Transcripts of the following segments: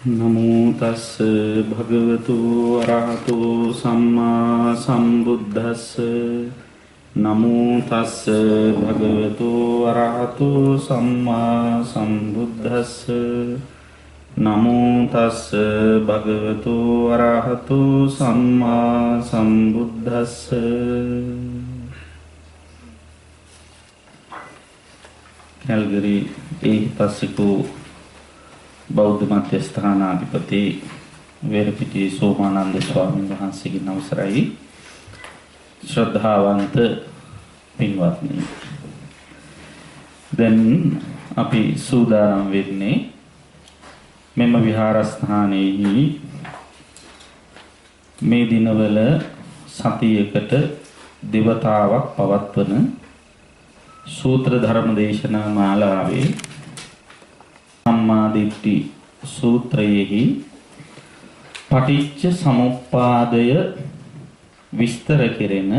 නමෝ තස්ස භගවතු අරහතෝ සම්මා සම්බුද්දස්ස නමෝ තස්ස භගවතු අරහතෝ සම්මා සම්බුද්දස්ස නමෝ තස්ස භගවතු අරහතෝ සම්මා සම්බුද්දස්ස කැල්ගරි ඒහිපස්සිකෝ බෞද්ධ මධ්‍යස්ථානාධිපති වේරපිටිය සෝමානන්ද ස්වාමීන් වහන්සේගේ අවසරයි ශ්‍රද්ධාවන්ත පින්වත්නි දැන් අපි සූදානම් වෙන්නේ මෙම විහාරස්ථානයේහි මේ දිනවල සතියකට දෙවතාවක් පවත්වන සූත්‍ර ධර්ම දේශනා මාලාවේ සම්මාදිට්ඨි සූත්‍රයේහි පටිච්ච සමුප්පාදය විස්තර කෙරෙන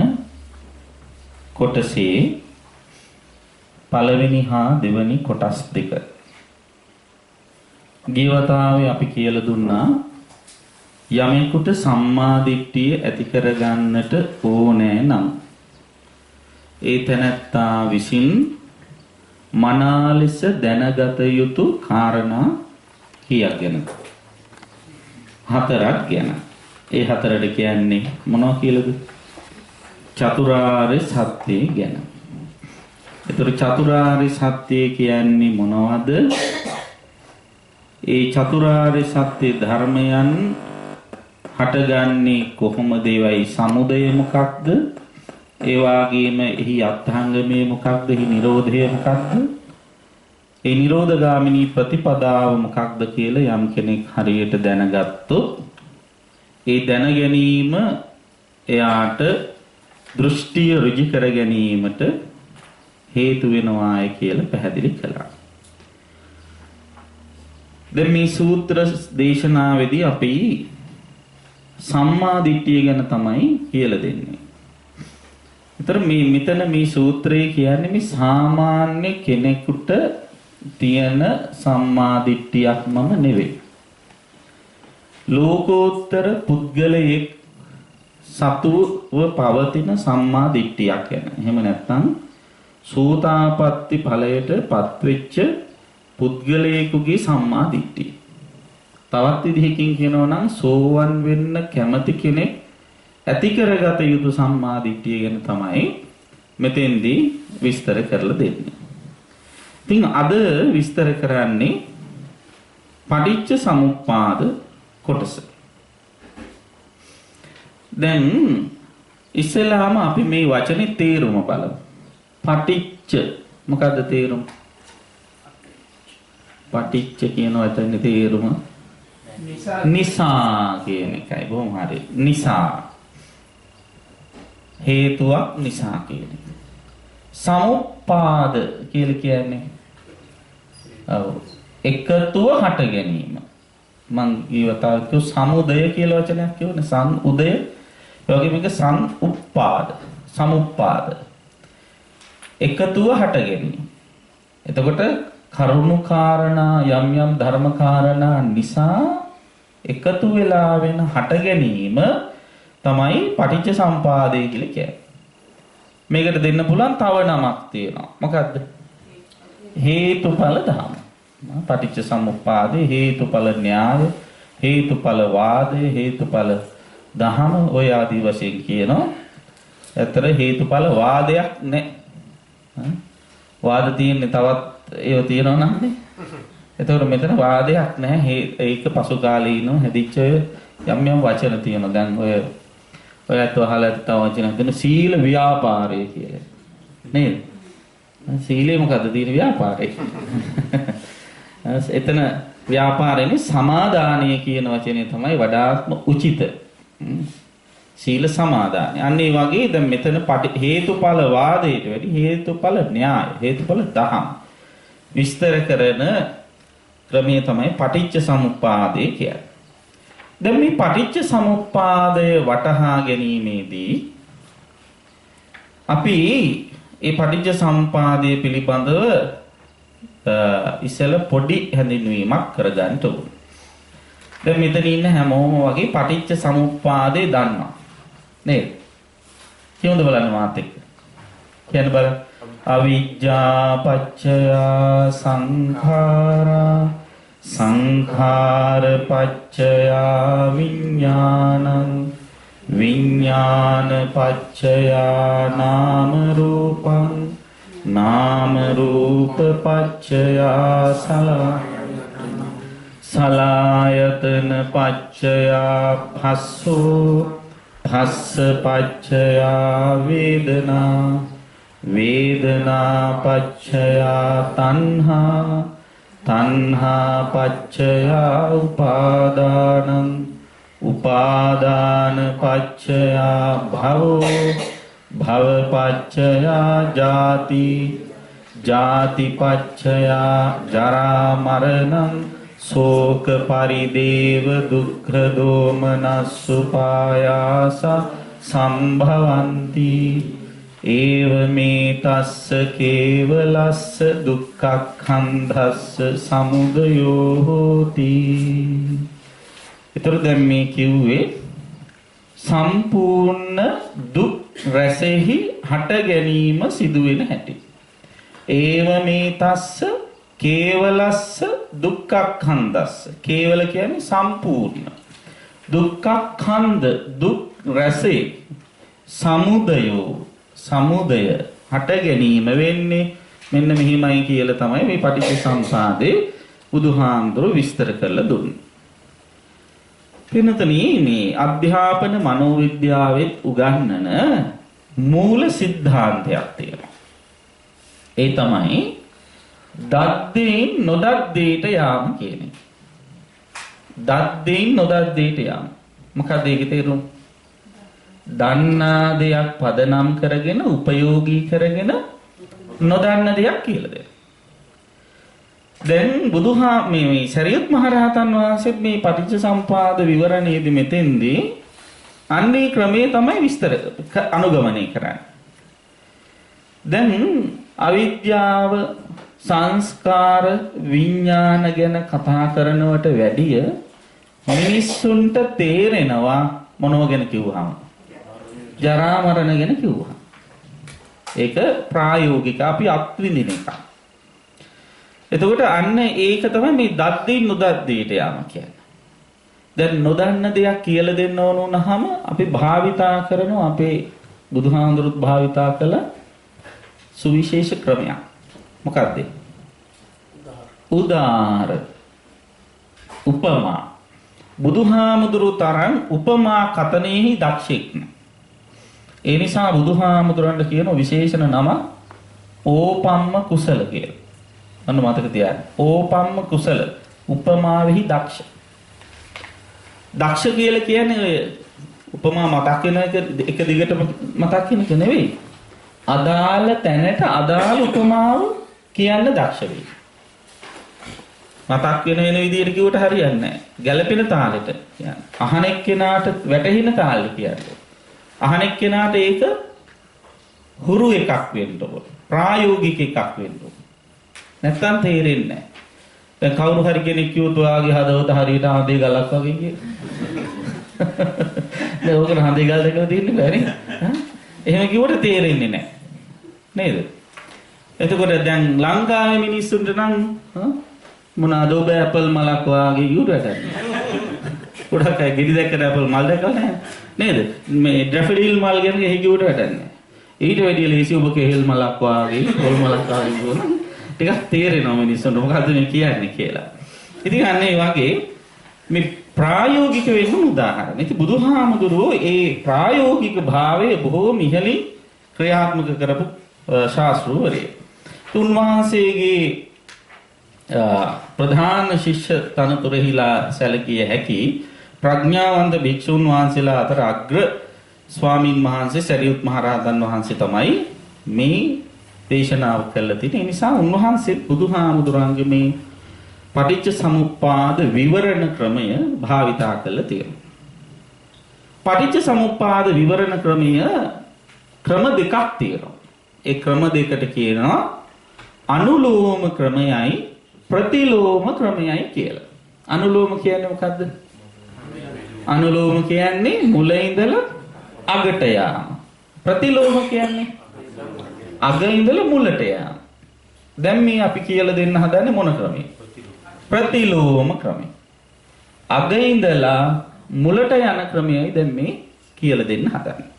කොටසේ පළවෙනි හා දෙවෙනි කොටස් දෙක ගියවතාවේ අපි කියලා දුන්නා යමෙකුට සම්මාදිට්ඨිය ඇති කරගන්නට ඕනෑ නම් ඒ තැනැත්තා විසින් මනා ලෙස දැනගත යුතු කාරණා කීයක් ගැන? හතරක් ගැන. ඒ හතරට කියන්නේ මොනවා කියලාද? චතුරාර්ය සත්‍ය ගැන. ඒතර චතුරාර්ය සත්‍ය කියන්නේ මොනවද? ඒ චතුරාර්ය සත්‍ය ධර්මයන් හටගන්නේ කොහොමද? ඒවයි සමුදය මොකක්ද? ඒ වගේම එහි අත්ංගමේ මොකක්ද? එහි නිරෝධය මොකක්ද? ඒ නිරෝධගාමිනී ප්‍රතිපදාව මොකක්ද කියලා යම් කෙනෙක් හරියට දැනගත්තොත් ඒ දැන ගැනීම එයාට දෘෂ්ටිය ඍජු කර ගැනීමට හේතු වෙනවායි කියලා පැහැදිලි කළා. දැන් මේ සූත්‍ර දේශනාවේදී අපි සම්මා දිට්ඨිය ගැන තමයි කියලා දෙන්නේ. ඒතර මේ මෙතන මේ සූත්‍රය කියන්නේ මේ සාමාන්‍ය කෙනෙකුට තියෙන සම්මා දිට්ඨියක්ම නෙවෙයි. ලෝකෝත්තර පුද්ගලයෙක් සතුව පවතින සම්මා දිට්ඨියක් ගැන. එහෙම නැත්නම් සෝතාපට්ටි ඵලයට පත්වෙච්ච පුද්ගලයෙකුගේ සම්මා දිට්ඨිය. තවත් විදිහකින් කියනවා නම් සෝවන් වෙන්න කැමති කෙනෙක් ඇති කරගත යුතු සම්මා දිට්ඨිය ගැන තමයි මෙතෙන්දී විස්තර කරලා දෙන්නේ. ඉතින් අද විස්තර කරන්නේ පටිච්ච සමුප්පාද කොටස. දැන් ඉස්සෙල්ලාම අපි මේ වචනේ තේරුම බලමු. පටිච්ච මොකද්ද තේරුම? පටිච්ච කියන වචනේ තේරුම නිසා කියන එකයි. බොහොම හරි. නිසා හේතුවක් නිසා කියන එක. සමුප්පාද කියලා කියන්නේ එකතුව හට ගැනීම. මං ඊවතාව කිව්ව සමුදය කියලා වචනයක් කියවනේ. සම් උදය. ඒ වගේ මේක සම්උප්පාද. සමුප්පාද. එකතුව හට ගැනීම. එතකොට කරුණු කාරණා යම් යම් ධර්ම කාරණා නිසා එකතු වෙලා වෙන හට ගැනීම තමයි පටිච්ච සම්පාදය කියලා කියන්නේ. මේකට දෙන්න පුළුවන් තව නමක් තියෙනවා. මොකද්ද? හේතුඵල ධර්ම. පටිච්ච සමුප්පාදේ හේතුඵල න්‍යාය, හේතුඵල වාදය, හේතුඵල දහම ඔය ආදී වශයෙන් කියනවා. ඇතර හේතුඵල වාදයක් නැහැ. වාද තියෙන්නේ තවත් ඒව තියෙනවා නම්නේ. එතකොට මෙතන වාදයක් නැහැ. ඒක පසු කාලීනව හැදිච්ච යම් යම් වචන තියෙනවා. දැන් ඔයත් අහලා තව වචන දෙන සීල ව්‍යාපාරය කියලා. නේද? සීලේ මොකද්ද තියෙන ව්‍යාපාරය? එතන ව්‍යාපාරයේ සමාදානය කියන වචනේ තමයි වඩාත්ම උචිත. සීල සමාදානය. අන්න ඒ වගේ දැන් මෙතන හේතුඵල වාදයට වැඩි හේතුඵල න්‍යාය, හේතුඵල දහම් විස්තර කරන ක්‍රමය තමයි පටිච්ච සමුප්පාදය කියන්නේ. දැන් මේ පටිච්ච සමුප්පාදය වටහා ගැනීමේදී අපි මේ පටිච්ච සමුප්පාදය පිළිබඳව ඉස්සෙල්ලා පොඩි හැඳින්වීමක් කරගන්න ඕන. දැන් මෙතන ඉන්න හැමෝම වගේ පටිච්ච සමුප්පාදේ දන්නවා. නේද? කියමුද බලන්න මාත් එක්ක. කියන්න බලන්න. අවිජ්ජා පච්චය සංඛාරා සංඛාර පච්චය විඥානං විඥාන පච්චය නාම රූපං නාම රූප පච්චය සලආයතන පච්චය භස්සෝ භස්ස පච්චය වේදනා වේදනා පච්චය තණ්හා තණ්හා පච්චය උපාදානං උපාදාන පච්චය භවෝ භව පච්චය ජාති ජාති පච්චය ජරා මරණං ශෝක පරිදේව දුක්ඛ දෝමනස්සුපායාස සම්භවಂತಿ ඒවමේ තස්ස කේවලස්ස දුක්ඛඛන්ධස්ස සමුදයෝ හෝති. ඊතර දැන් මේ කිව්වේ සම්පූර්ණ දුක් රැසෙහි හට ගැනීම සිදුවෙන හැටි. ඒවමේ තස්ස කේවලස්ස දුක්ඛඛන්ධස්ස. කේවල කියන්නේ සම්පූර්ණ. දුක්ඛඛන්ධ දුක් රැසේ සමුදයෝ සමුදය හට ගැනීම වෙන්නේ මෙන්න මෙහිමයි කියලා තමයි මේ පටිච්චසමුපාදේ බුදුහාමුදුරුවෝ විස්තර කරලා දුන්නේ. වෙනතනි මේ අධ්‍යාපන මනෝවිද්‍යාවෙත් උගන්වන මූල સિદ્ધාන්තයක් තියෙනවා. ඒ තමයි දත් දෙයින් නොදත් දෙයට යාම කියන එක. දත් දෙයින් නොදත් දෙයට යාම. මොකක්ද ඒකේ තේරුම? දන්නා දෙයක් පදනම් කරගෙන උපයෝගී කරගෙන නොදන්න දෙයක් කියලා දෙනවා. දැන් මේ සරියුත් මහරහතන් වහන්සේ මේ පටිච්චසමුපාද විවරණයේදී මෙතෙන්දී අන්නේ ක්‍රමයේ තමයි විස්තර අනුගමනය කරන්නේ. දැන් අවිද්‍යාව සංස්කාර විඥාන ගැන කතා කරනවට වැඩිය මිනිස්සුන්ට තේරෙනවා මොනව ගැන කිව්වහම ජරා මරණ ගැන කිව්වා. ඒක ප්‍රායෝගික අපි අත්විඳින එක. එතකොට අන්න ඒක තමයි මේ දත් දෙයින් නොදත් දෙයට යාම කියන්නේ. දැන් නොදන්න දෙයක් කියලා දෙන්න ඕන වුණාම අපි භාවිතා කරනවා අපේ බුදුහාමුදුරුත් භාවිතා කළ සුවිශේෂ ක්‍රමයක්. මොකක්ද? උදාර උපමා. බුදුහාමුදුරු තරම් උපමා කතනෙහි දක්ෂෙක් නෑ. ඒ නිසා බුදුහාමුදුරන්ට කියන විශේෂණ නම ඕපම්ම කුසල කියලා. අන්න මතක තියාගන්න. ඕපම්ම කුසල උපමාවෙහි දක්ෂ. දක්ෂ කියලා කියන්නේ ඔය උපමා මතක් වෙන එක දිගට මතක් වෙන එක නෙවෙයි. අදාළ තැනට අදාළ උපමාව කියන්න දක්ෂ වෙයි. මතක් වෙන විදිහට කිව්වට හරියන්නේ නැහැ. ගැළපෙන තාලෙට කියන්න. අහන එක්කෙනාට වැටහෙන තාලෙට කියන්න. අහන එක්කෙනාට ඒක හුරු එකක් වෙන්න ඕන. ප්‍රායෝගික එකක් වෙන්න ඕන. නැත්තම් තේරෙන්නේ නැහැ. දැන් කවුරු හරි කෙනෙක් කිව්වොත් ඔයාගේ හදවත හරියට හඳේ ගලක් වගේ කිය. දැන් ඕක හඳේ ගල් දෙකම තියෙන්නේ බෑනේ. එහෙම කිව්වට තේරෙන්නේ නැහැ. නේද? එතකොට දැන් ලංකාවේ මිනිස්සුන්ට නම් මොනවාද ඔබ ඇපල් මලක් වාගේ යුරටන්නේ. ගොඩක් අය ගෙඩි දැක්කට ඇපල් මල් දැකලා නැහැ. නේද? මේ ඩැෆඩිල් මල් ගැන එහෙ කිව්වට වැඩන්නේ. ඊට වැඩිය ලේසි ඔබ කෙහෙල් මලක් වාගේ, පොල් මලක් වාගේ කියනවා. ටිකක් තේරෙනවා මිනිස්සුන්ට මොකද්ද මේ කියන්නේ කියලා. ඉතින් අන්න ඒ වගේ මේ ප්‍රායෝගික වෙන්න උදාහරණ. ඉතින් බුදුහාමුදුරුවෝ ඒ ප්‍රායෝගික භාවය බොහෝ මිහලින් ක්‍රියාත්මක කරපු ශාස්ත්‍රවරයෙක්. උන්වහන්සේගේ ප්‍රධාන ශිෂ්‍ය තනතුරෙහිලා සැලකිය හැකි ප්‍රඥාවන්ත භික්ෂුන් වහන්සේලා අතර අග්‍ර ස්වාමින් වහන්සේ සරියුත් මහරහතන් වහන්සේ තමයි මේ දේශනාව කළා තියෙන්නේ. ඒ නිසා උන්වහන්සේ බුදුහාමුදුරන්ගේ මේ පටිච්ච සමුප්පාද විවරණ ක්‍රමය භාවිතා කළා තියෙනවා. පටිච්ච සමුප්පාද විවරණ ක්‍රමය ක්‍රම දෙකක් තියෙනවා. ඒ ක්‍රම දෙකට කියනවා අනුලෝම ක්‍රමයයි ප්‍රතිලෝම ක්‍රමයයි කියලා. අනුලෝම කියන්නේ මොකද්ද? අනුලෝම කියන්නේ මුල ඉඳලා අගට යාම. ප්‍රතිලෝම කියන්නේ අග ඉඳලා මුලට යාම. දැන් මේ අපි කියලා දෙන්න හදන්නේ මොන ක්‍රමයද? ප්‍රතිලෝම ක්‍රමය. අග ඉඳලා මුලට යන ක්‍රමයයි දැන් මේ කියලා දෙන්න හදන්නේ.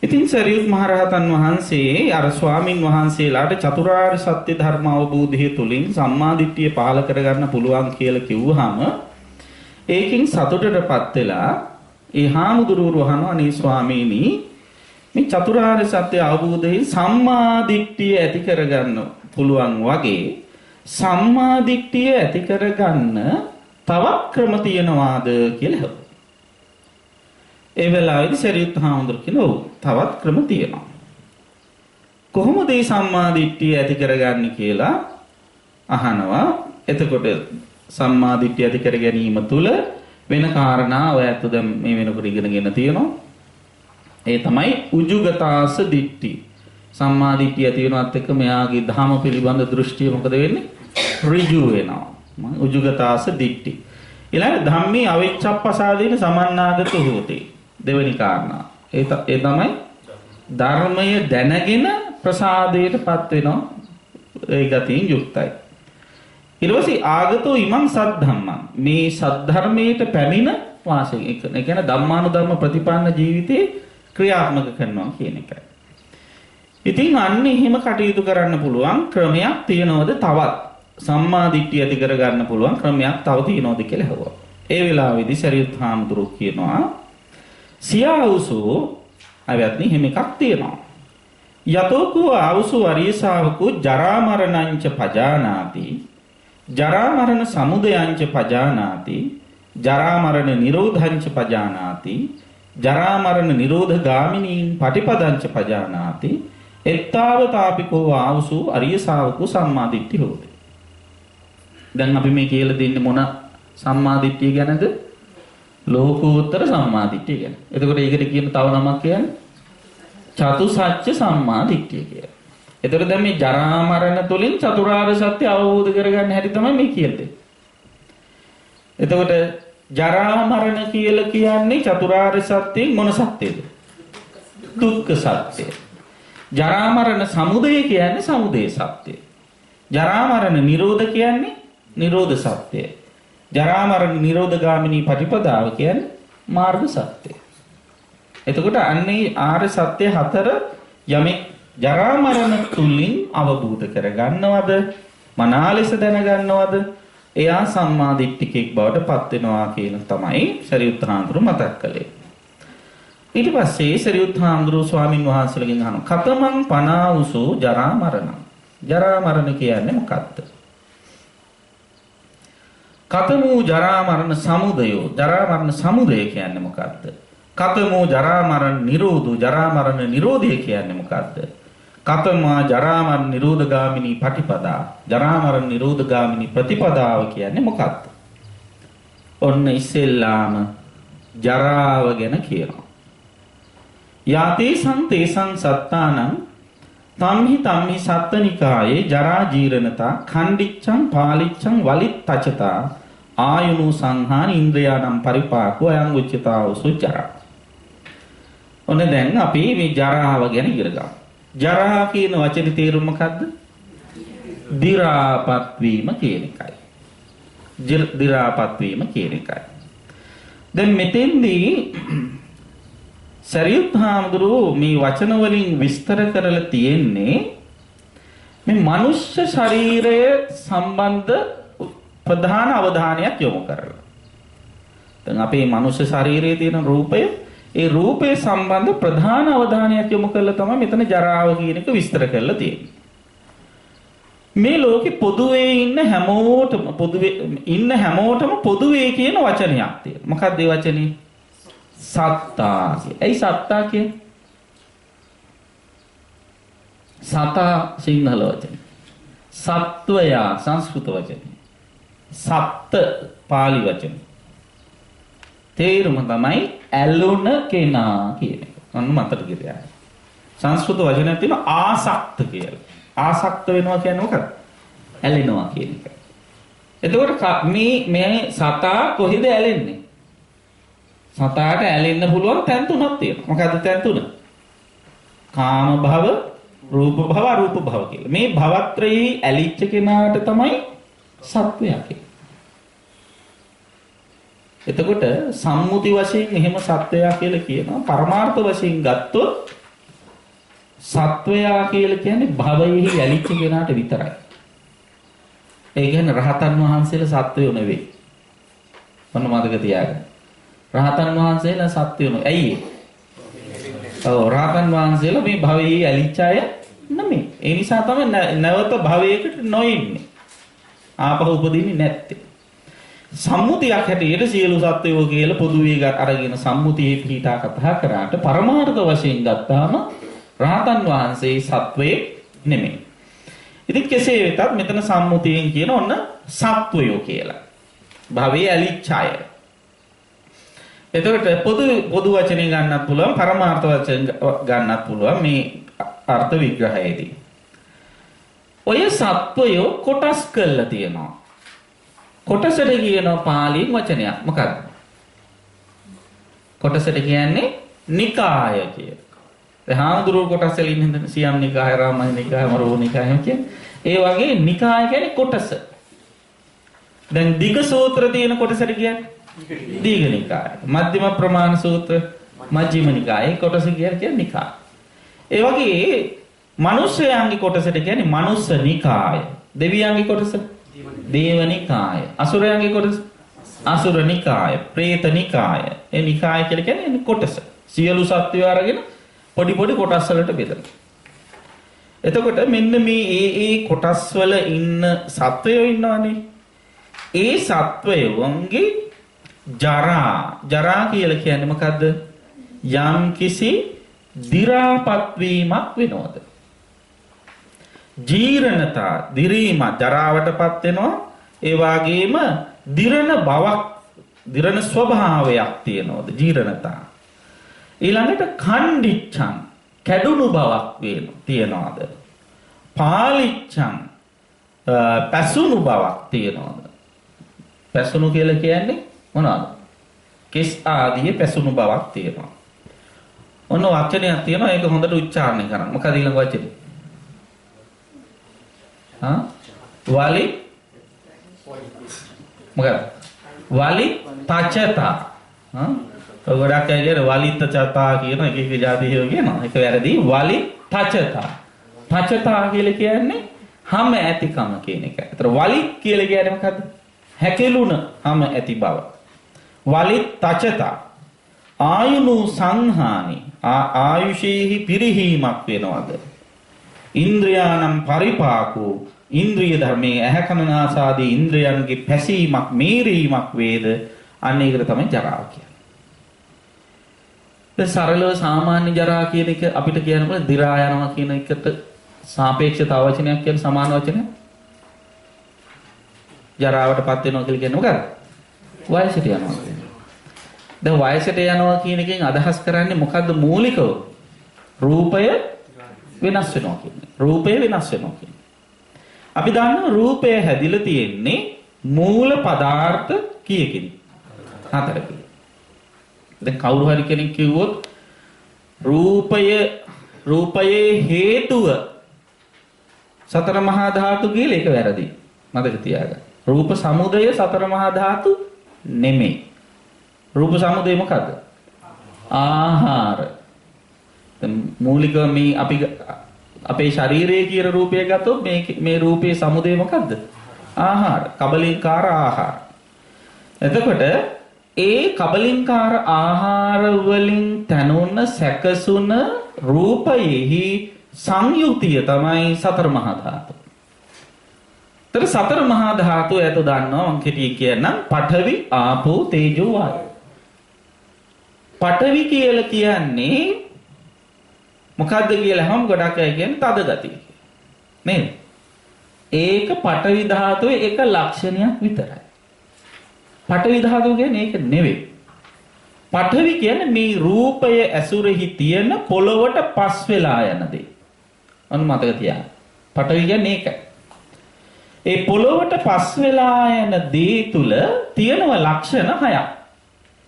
ඉතින් සරියුත් මහරහතන් වහන්සේ අර ස්වාමින් වහන්සේලාට චතුරාර්ය සත්‍ය ධර්ම අවබෝධය තුලින් සම්මාදිට්ඨිය පහළ කරගන්න පුළුවන් කියලා කිව්වහම ඒකින් සතුටටපත් වෙලා ඒ හාමුදුරුවෝ අහනවා අනේ ස්වාමීනි මේ චතුරාර්ය සත්‍ය අවබෝධයෙන් සම්මාදිට්ඨිය ඇති කරගන්න පුළුවන් වගේ සම්මාදිට්ඨිය ඇති කරගන්න තවත් ක්‍රම තියනවාද කියලා අහුවා. ඒ වෙලාවේදී සරියුත් හාමුදුරුවෝ කියනවා ඔව් තවත් ක්‍රම තියෙනවා. කොහොමද මේ සම්මාදිට්ඨිය ඇති කරගන්නේ කියලා අහනවා. එතකොට සම්මාදිට්ඨිය ඇති කර ගැනීම තුළ වෙන කාරණා ඔයත් දැන් මේ වෙනකොට ඉගෙනගෙන තියෙනවා. ඒ තමයි උජුගතාස දිට්ඨි. සම්මාදිට්ඨිය ඇති වෙනවත් එක්ක මෙයාගේ ධර්ම පිළිබඳ දෘෂ්ටිය මොකද වෙන්නේ? ඍජු වෙනවා. උජුගතාස දිට්ඨි. ඊළඟ ධම්මේ අවිච්ඡප්පසාදීන සමන්නාගත හෝති. දෙවෙනි කාරණා. ඒ තමයි ධර්මය දැනගෙන ප්‍රසාදයටපත් වෙනවා. ඒ ගතියින් යුක්තයි. ඊළඟට ආගතෝ ඉමං සද්ධම්මං. මේ සද්ධර්මයට පැමිණ වාසය. ඒ කියන්නේ ධම්මානුධර්ම ප්‍රතිපන්න ජීවිතේ ක්‍රියාත්මක කරනවා කියන එකයි. ඉතින් අන්න එහෙම කටයුතු කරන්න පුළුවන් ක්‍රමයක් තියනවද තවත්? සම්මා දිට්ඨිය ඇති කර ගන්න පුළුවන් ක්‍රමයක් තව තියනවද කියලා අහුවා. ඒ වෙලාවේදී සරියුත් හාමුදුරුවෝ කියනවා සියාවුසෝ අවත්නි හිම එකක් තියෙනවා. යතෝකෝ ආවුසෝ අරිය ශාවකෝ ජරා මරණංච පජානාති ජරා මරණ සමුදයංච පජානාති ජරා මරණ නිරෝධංච පජානාති ජරා මරණ නිරෝධ ගාමිනීන් පටිපදංච පජානාති එත්තාවතාපිකෝ ආවුසෝ අරිය ශාවකෝ සම්මාදිට්ඨි හොති. දැන් අපි මේ කියලා දෙන්නේ මොන සම්මාදිට්ඨිය ගැනද? ලෝකෝත්තර සම්මාදිට්ඨිය ගැන. එතකොට ඒකට කියන තව නමක් කියන්නේ චතුසත්‍ය සම්මාදිට්ඨිය කියලා. එතකොට දැන් මේ ජරා මරණ තුලින් චතුරාර්ය සත්‍ය අවබෝධ කරගන්න හැටි තමයි මේ කියන්නේ. එතකොට ජරා මරණ කියලා කියන්නේ චතුරාර්ය සත්‍යයෙන් මොන සත්‍යද? දුක්ඛ සත්‍යය. ජරා මරණ සමුදය කියන්නේ සමුදය සත්‍යය. ජරා මරණ නිරෝධ කියන්නේ නිරෝධ සත්‍යය. ජරා මරණ නිරෝධ ගාමිනී පටිපදාව කියන්නේ මාර්ග සත්‍යය. එතකොට අන්නේ ආර්ය සත්‍ය හතර යමෙක් ජරා මරණ තුලින් අවබෝධ කරගන්නවද? මනාලෙස දැනගන්නවද? එයා සම්මාදිට්ඨිකෙක් බවට පත් වෙනවා කියන තමයි සරියුත් හාමුදුරුවෝ මතක් කළේ. ඊට පස්සේ සරියුත් හාමුදුරුවෝ ස්වාමින් වහන්සේලගෙන් අහනවා කතමං පනාවුසෝ ජරා මරණ. ජරා මරණ කියන්නේ මොකක්ද? කතමෝ ජරා මරණ සමුදයෝ. ජරා මරණ සමුදය කියන්නේ මොකක්ද? කතමෝ ජරා මරණ නිරෝධෝ. ජරා මරණ නිරෝධය කියන්නේ මොකක්ද? කතමා ජරා මරණ නිරෝධ ගාමිනී පටිපදා. ජරා මරණ නිරෝධ ගාමිනී ප්‍රතිපදාව කියන්නේ මොකක්ද? ඔන්න ඉස්සෙල්ලාම ජරාව ගැන කියනවා. යාතේසං තේසං සත්තානං තම්හි සත්තනිකායේ ජරා ජීරණතා ඛණ්ඩිච්ඡං පාලිච්ඡං වලිත්තචතා ආයුනු සංහාන ඉන්ද්‍රයානම් පරිපාකෝ අයං උච්චතාවසු ජරා. ඔන්න දැන් අපි මේ ජරාව ගැන ඉගෙන ගමු. ජරා කියන වචනේ තේරුම මොකද්ද? දි รา පත් වීම කියන එකයි. දි รา පත් වීම කියන එකයි. දැන් මෙතෙන්දී සරියුත් හාමුදුරුවෝ මේ වචන වලින් විස්තර කරලා තියෙන්නේ මේ මනුෂ්‍ය ශරීරය සම්බන්ධ ප්‍රධාන අවධානයක් යොමු කරලා. දැන් අපේ මනුෂ්‍ය ශරීරයේ තියෙන රූපය, ඒ රූපේ සම්බන්ධ ප්‍රධාන අවධානයක් යොමු කරලා තමයි මෙතන ජරාව කියන එක විස්තර කරලා තියෙන්නේ. මේ ලෝකෙ පොදුවේ ඉන්න හැමෝටම පොදුවේ කියන වචනයක් තියෙනවා. මොකක්ද ඒ වචනේ? සත්තා. ඇයි සත්තා කියන්නේ? සතා සිංහල වචනේ. සත්වයා සංස්කෘත වචනේ. සත්ත පාලි වචනේ. තේරුම තමයි ඇලුන කෙනා කියන එක. අන්න මතට ගියා. සංස්කෘත වචනයක් තියෙනවා ආසක්ත කියලා. ආසක්ත වෙනවා කියන්නේ මොකක්ද? ඇලෙනවා කියන එක. එතකොට මේ සතා කොහෙද ඇලෙන්නේ? සතාට ඇලෙන්න පුළුවන් තැන් තුනක් තියෙනවා. මොකද්ද තැන් තුන? කාම භව, රූප භව, අරූප භව කියලා. මේ භවත්‍රයේ ඇලිච්ච කෙනාට තමයි සත්වයා කියන්නේ. එතකොට සම්මුති වශයෙන් එහෙම සත්වයා කියලා කියනවා. පරමාර්ථ වශයෙන් ගත්තොත් සත්වයා කියලා කියන්නේ භවයෙහි ඇලිච්ච කෙනාට විතරයි. ඒ කියන්නේ රහතන් වහන්සේලා සත්වයෝ නෙවෙයි. මොන මතක තියාගන්න. රහතන් වහන්සේලා සත්වයෝ නෙවෙයි. ඇයි ඒ? ඔව් රහතන් වහන්සේලා මේ භවයෙහි ඇලිච්ච අය නෙමෙයි. ඒ නිසා තමයි නැවත භවයකට නොඉන්නේ. ආපහු උපදින්නේ නැත්තේ. සම්මුතියක් හැටියට සියලු සත්වයෝ කියලා පොදුවේ අරගෙන සම්මුතියේ පිටා කතා කරාට පරමාර්ථ වශයෙන් ගත්තාම රහතන් වහන්සේ සත්වයේ නෙමෙයි. ඉතින් කෙසේ වෙතත් මෙතන සම්මුතියෙන් කියන ඔන්න සත්වයෝ කියලා. භවයේ ඇලිච්ච අය. එතකොට පොදු වචනේ ගන්නත් පුළුවන් පරමාර්ථ වචන ගන්නත් පුළුවන් මේ අර්ථ විග්‍රහයේදී. ඔය සත්වයෝ කොටස් කරලා තියෙනවා. කොටසට කියන පාලි වචනයක් මොකක්ද? කොටසට කියන්නේ නිකාය කියලා. ඒ හාමුදුරුවෝ කොටස් වලින් හින්දා සියම් නිකාය, රාමයි නිකාය, මරෝ නිකාය කියන්නේ. ඒ වගේ නිකාය කියන්නේ කොටස. දැන් දිග සූත්‍ර තියෙන කොටසට කියන්නේ දීඝ නිකාය. මධ්‍යම ප්‍රමාණ සූත්‍ර මජ්ක්‍ධිම නිකාය. ඒ කොටස කියන්නේ නිකාය. ඒ වගේ මනුෂ්‍යයන්ගේ කොටසට කියන්නේ මනුස්ස නිකාය. දෙවියන්ගේ කොටස දේව නිකාය. අසුරයන්ගේ කොටස අසුර නිකාය. പ്രേත නිකාය. ඒ නිකාය කියලා කියන්නේ කොටස. සියලු සත්වයෝ අරගෙන පොඩි පොඩි කොටස් වලට බෙදලා. එතකොට මෙන්න මේ කොටස් වල ඉන්න සත්වයෝ ඉන්නවනේ. ඒ සත්වයෝන්ගේ ජරා කියලා කියන්නේ මොකද්ද? යම් කිසි දි รา පත් වීමක් වෙනවද? ජීර්ණතා දිරීම ජරාවටපත් වෙනවා. ඒ වගේම දිරණ බවක් දිරණ ස්වභාවයක් තියෙනවද? ජීර්ණතා. ඊළඟට ඛණ්ඩිච්ඡං කැඩුණු බවක් තියනවාද? පාලිච්ඡං පැසුණු බවක් තියනවාද? පැසුණු කියලා කියන්නේ මොනවාද? කෙස් ආදී පැසුණු බවක් තියෙනවා. ඔන්න වචනයක් තියෙනවා ඒක හොඳට උච්චාරණය කරන්න. මොකද ඊළඟ වචනේ? වලි මොකද? වලි තචතා. ගොඩක් අය කියන වලිත චතා කියන එක જાතියෝ කියනවා. ඒක වැරදි. වලි තචතා. තචතා කියලා කියන්නේ හැම ඇතිකම කියන එක. ඒතර වලි කියලා කියන්නේ මොකද්ද? හැකෙලුණ හැම ඇති බව. වලි තචතා. ආයුනු සංහානි ආයුෂේහි පිරිහීමක් වෙනවද? ඉන්ද්‍රයානම් පරිපාකෝ ඉන්ද්‍රිය ධර්මයේ ඇහැ කන නාසාදී ඉන්ද්‍රයන්ගේ පැසීමක් මේරීමක් වේද? අන්න ඒකට තමයි ජරාව කියන්නේ. දැන් සරලව සාමාන්‍ය ජරා කියන එක අපිට කියනකොට දි รา යනවා කියන එකට සාපේක්ෂ තව වචනයක් කියන සමාන වචනයක්. ජරාවටපත් වෙනවා කියලා කියන්නේ මොකක්ද? වයසට යනවා කියන්නේ. දැන් වයසට යනවා කියන එකෙන් අදහස් කරන්නේ මොකද්ද මූලිකව? රූපය වෙනස් වෙනවා කියන්නේ. රූපය වෙනස් වෙනවා කියන්නේ. අපි දන්නවා රූපය හැදිලා තියෙන්නේ මූල පදාර්ථ කීයකින්? 4කින්. දැන් කවුරු හරි කෙනෙක් කිව්වොත් රූපයේ හේතුව සතර මහා ධාතු කියලා ඒක වැරදි. මතක තියාගන්න. රූප සමුදය සතර මහා ධාතු නෙමෙයි. රූප සමුදය මොකද්ද? ආහාර. මූලික මේ අපි අපේ ශරීරයේ කියන රූපය ගත්තොත් මේ රූපයේ සමුදය මොකද්ද? ආහාර. කබලින්කාර ආහාර. එතකොට ඒ කබලින්කාර ආහාර වලින් තනුන සැකසුන රූපයෙහි සංයුතිය තමයි සතර මහා ධාතු. තර සතර මහා ධාතු ඇත දන්නවා මං කෙටි කියන්නම් පඨවි ආපෝ තේජෝ වායෝ. පඨවි කියලා කියන්නේ මොකද්ද කියලා හම් ගොඩක් අය කියන්නේ තද ගතිය. නේද? ඒක පඨවි ධාතුවේ එක ලක්ෂණයක් විතරයි. පඨවි ධාතුව කියන්නේ ඒක නෙවෙයි. පඨවි කියන්නේ මේ රූපය ඇසුරෙහි තියෙන පොළවට පස් වෙලා යන දේ. අන්න මතක තියාගන්න. පඨවි කියන්නේ ඒකයි. ඒ පොළොවට පස් වෙලා යන දේ තුල තියෙන ලක්ෂණ 6ක්.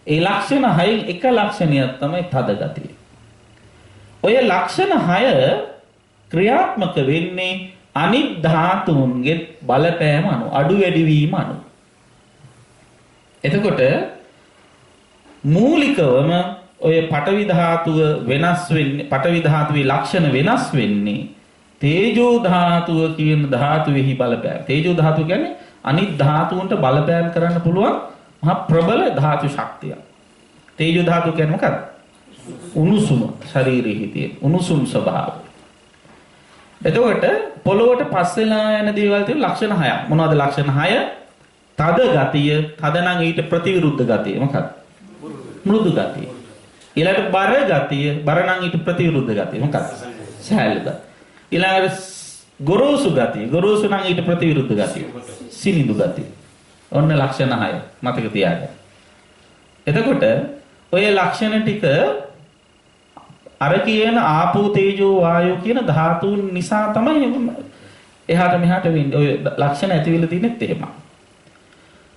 ඒ ලක්ෂණ 6න් එක ලක්ෂණයක් තමයි තද ගතිය. ඔය ලක්ෂණ 6 ක්‍රියාත්මක වෙන්නේ අනිත් ධාතුන්ගේ බලපෑම අනුව, අඩු වැඩි වීම අනුව. එතකොට මූලිකවම ඔය පඨවි ධාතුව වෙනස් වෙන්නේ, පඨවි ධාතුවේ ලක්ෂණ වෙනස් වෙන්නේ තේජෝ ධාතුව කියන ධාතුවේහි බලපෑම. තේජෝ ධාතුව කියන්නේ අනිත් ධාතුන්ට බලපෑම් කරන්න පුළුවන් මහා ප්‍රබල ධාතු ශක්තිය. තේජෝ ධාතුව කියන්නේ මොකක්ද? උණුසුම, ශරීරයේ තියෙන උණුසුම් ස්වභාවය. එතකොට පොළොවට පස් වෙලා යන දේවල් තියෙන ලක්ෂණ 6ක්. මොනවද ලක්ෂණ 6? තද ගතිය, තද නම් ඊට ප්‍රතිවිරුද්ධ ගතිය. මොකක්ද? මෘදු ගතිය. ඊළඟට බර ගතිය, බර නම් ඊට ප්‍රතිවිරුද්ධ ගතිය. මොකක්ද? සහැල්ලු ගතිය. ඊළඟට ගොරෝසු ගතිය, ගොරෝසු නම් ඊට ප්‍රතිවිරුද්ධ ගතිය. සිනිඳු ගතිය. ඔන්න ලක්ෂණ 6 මතක තියාගන්න. එතකොට ඔය ලක්ෂණ ටික අර කියන ආපෝ තේජෝ වායෝ කියන ධාතුන් නිසා තමයි එහාට මෙහාට වෙන්නේ. ඔය ලක්ෂණ ඇතිවිලා තියෙනෙත් එහෙමයි.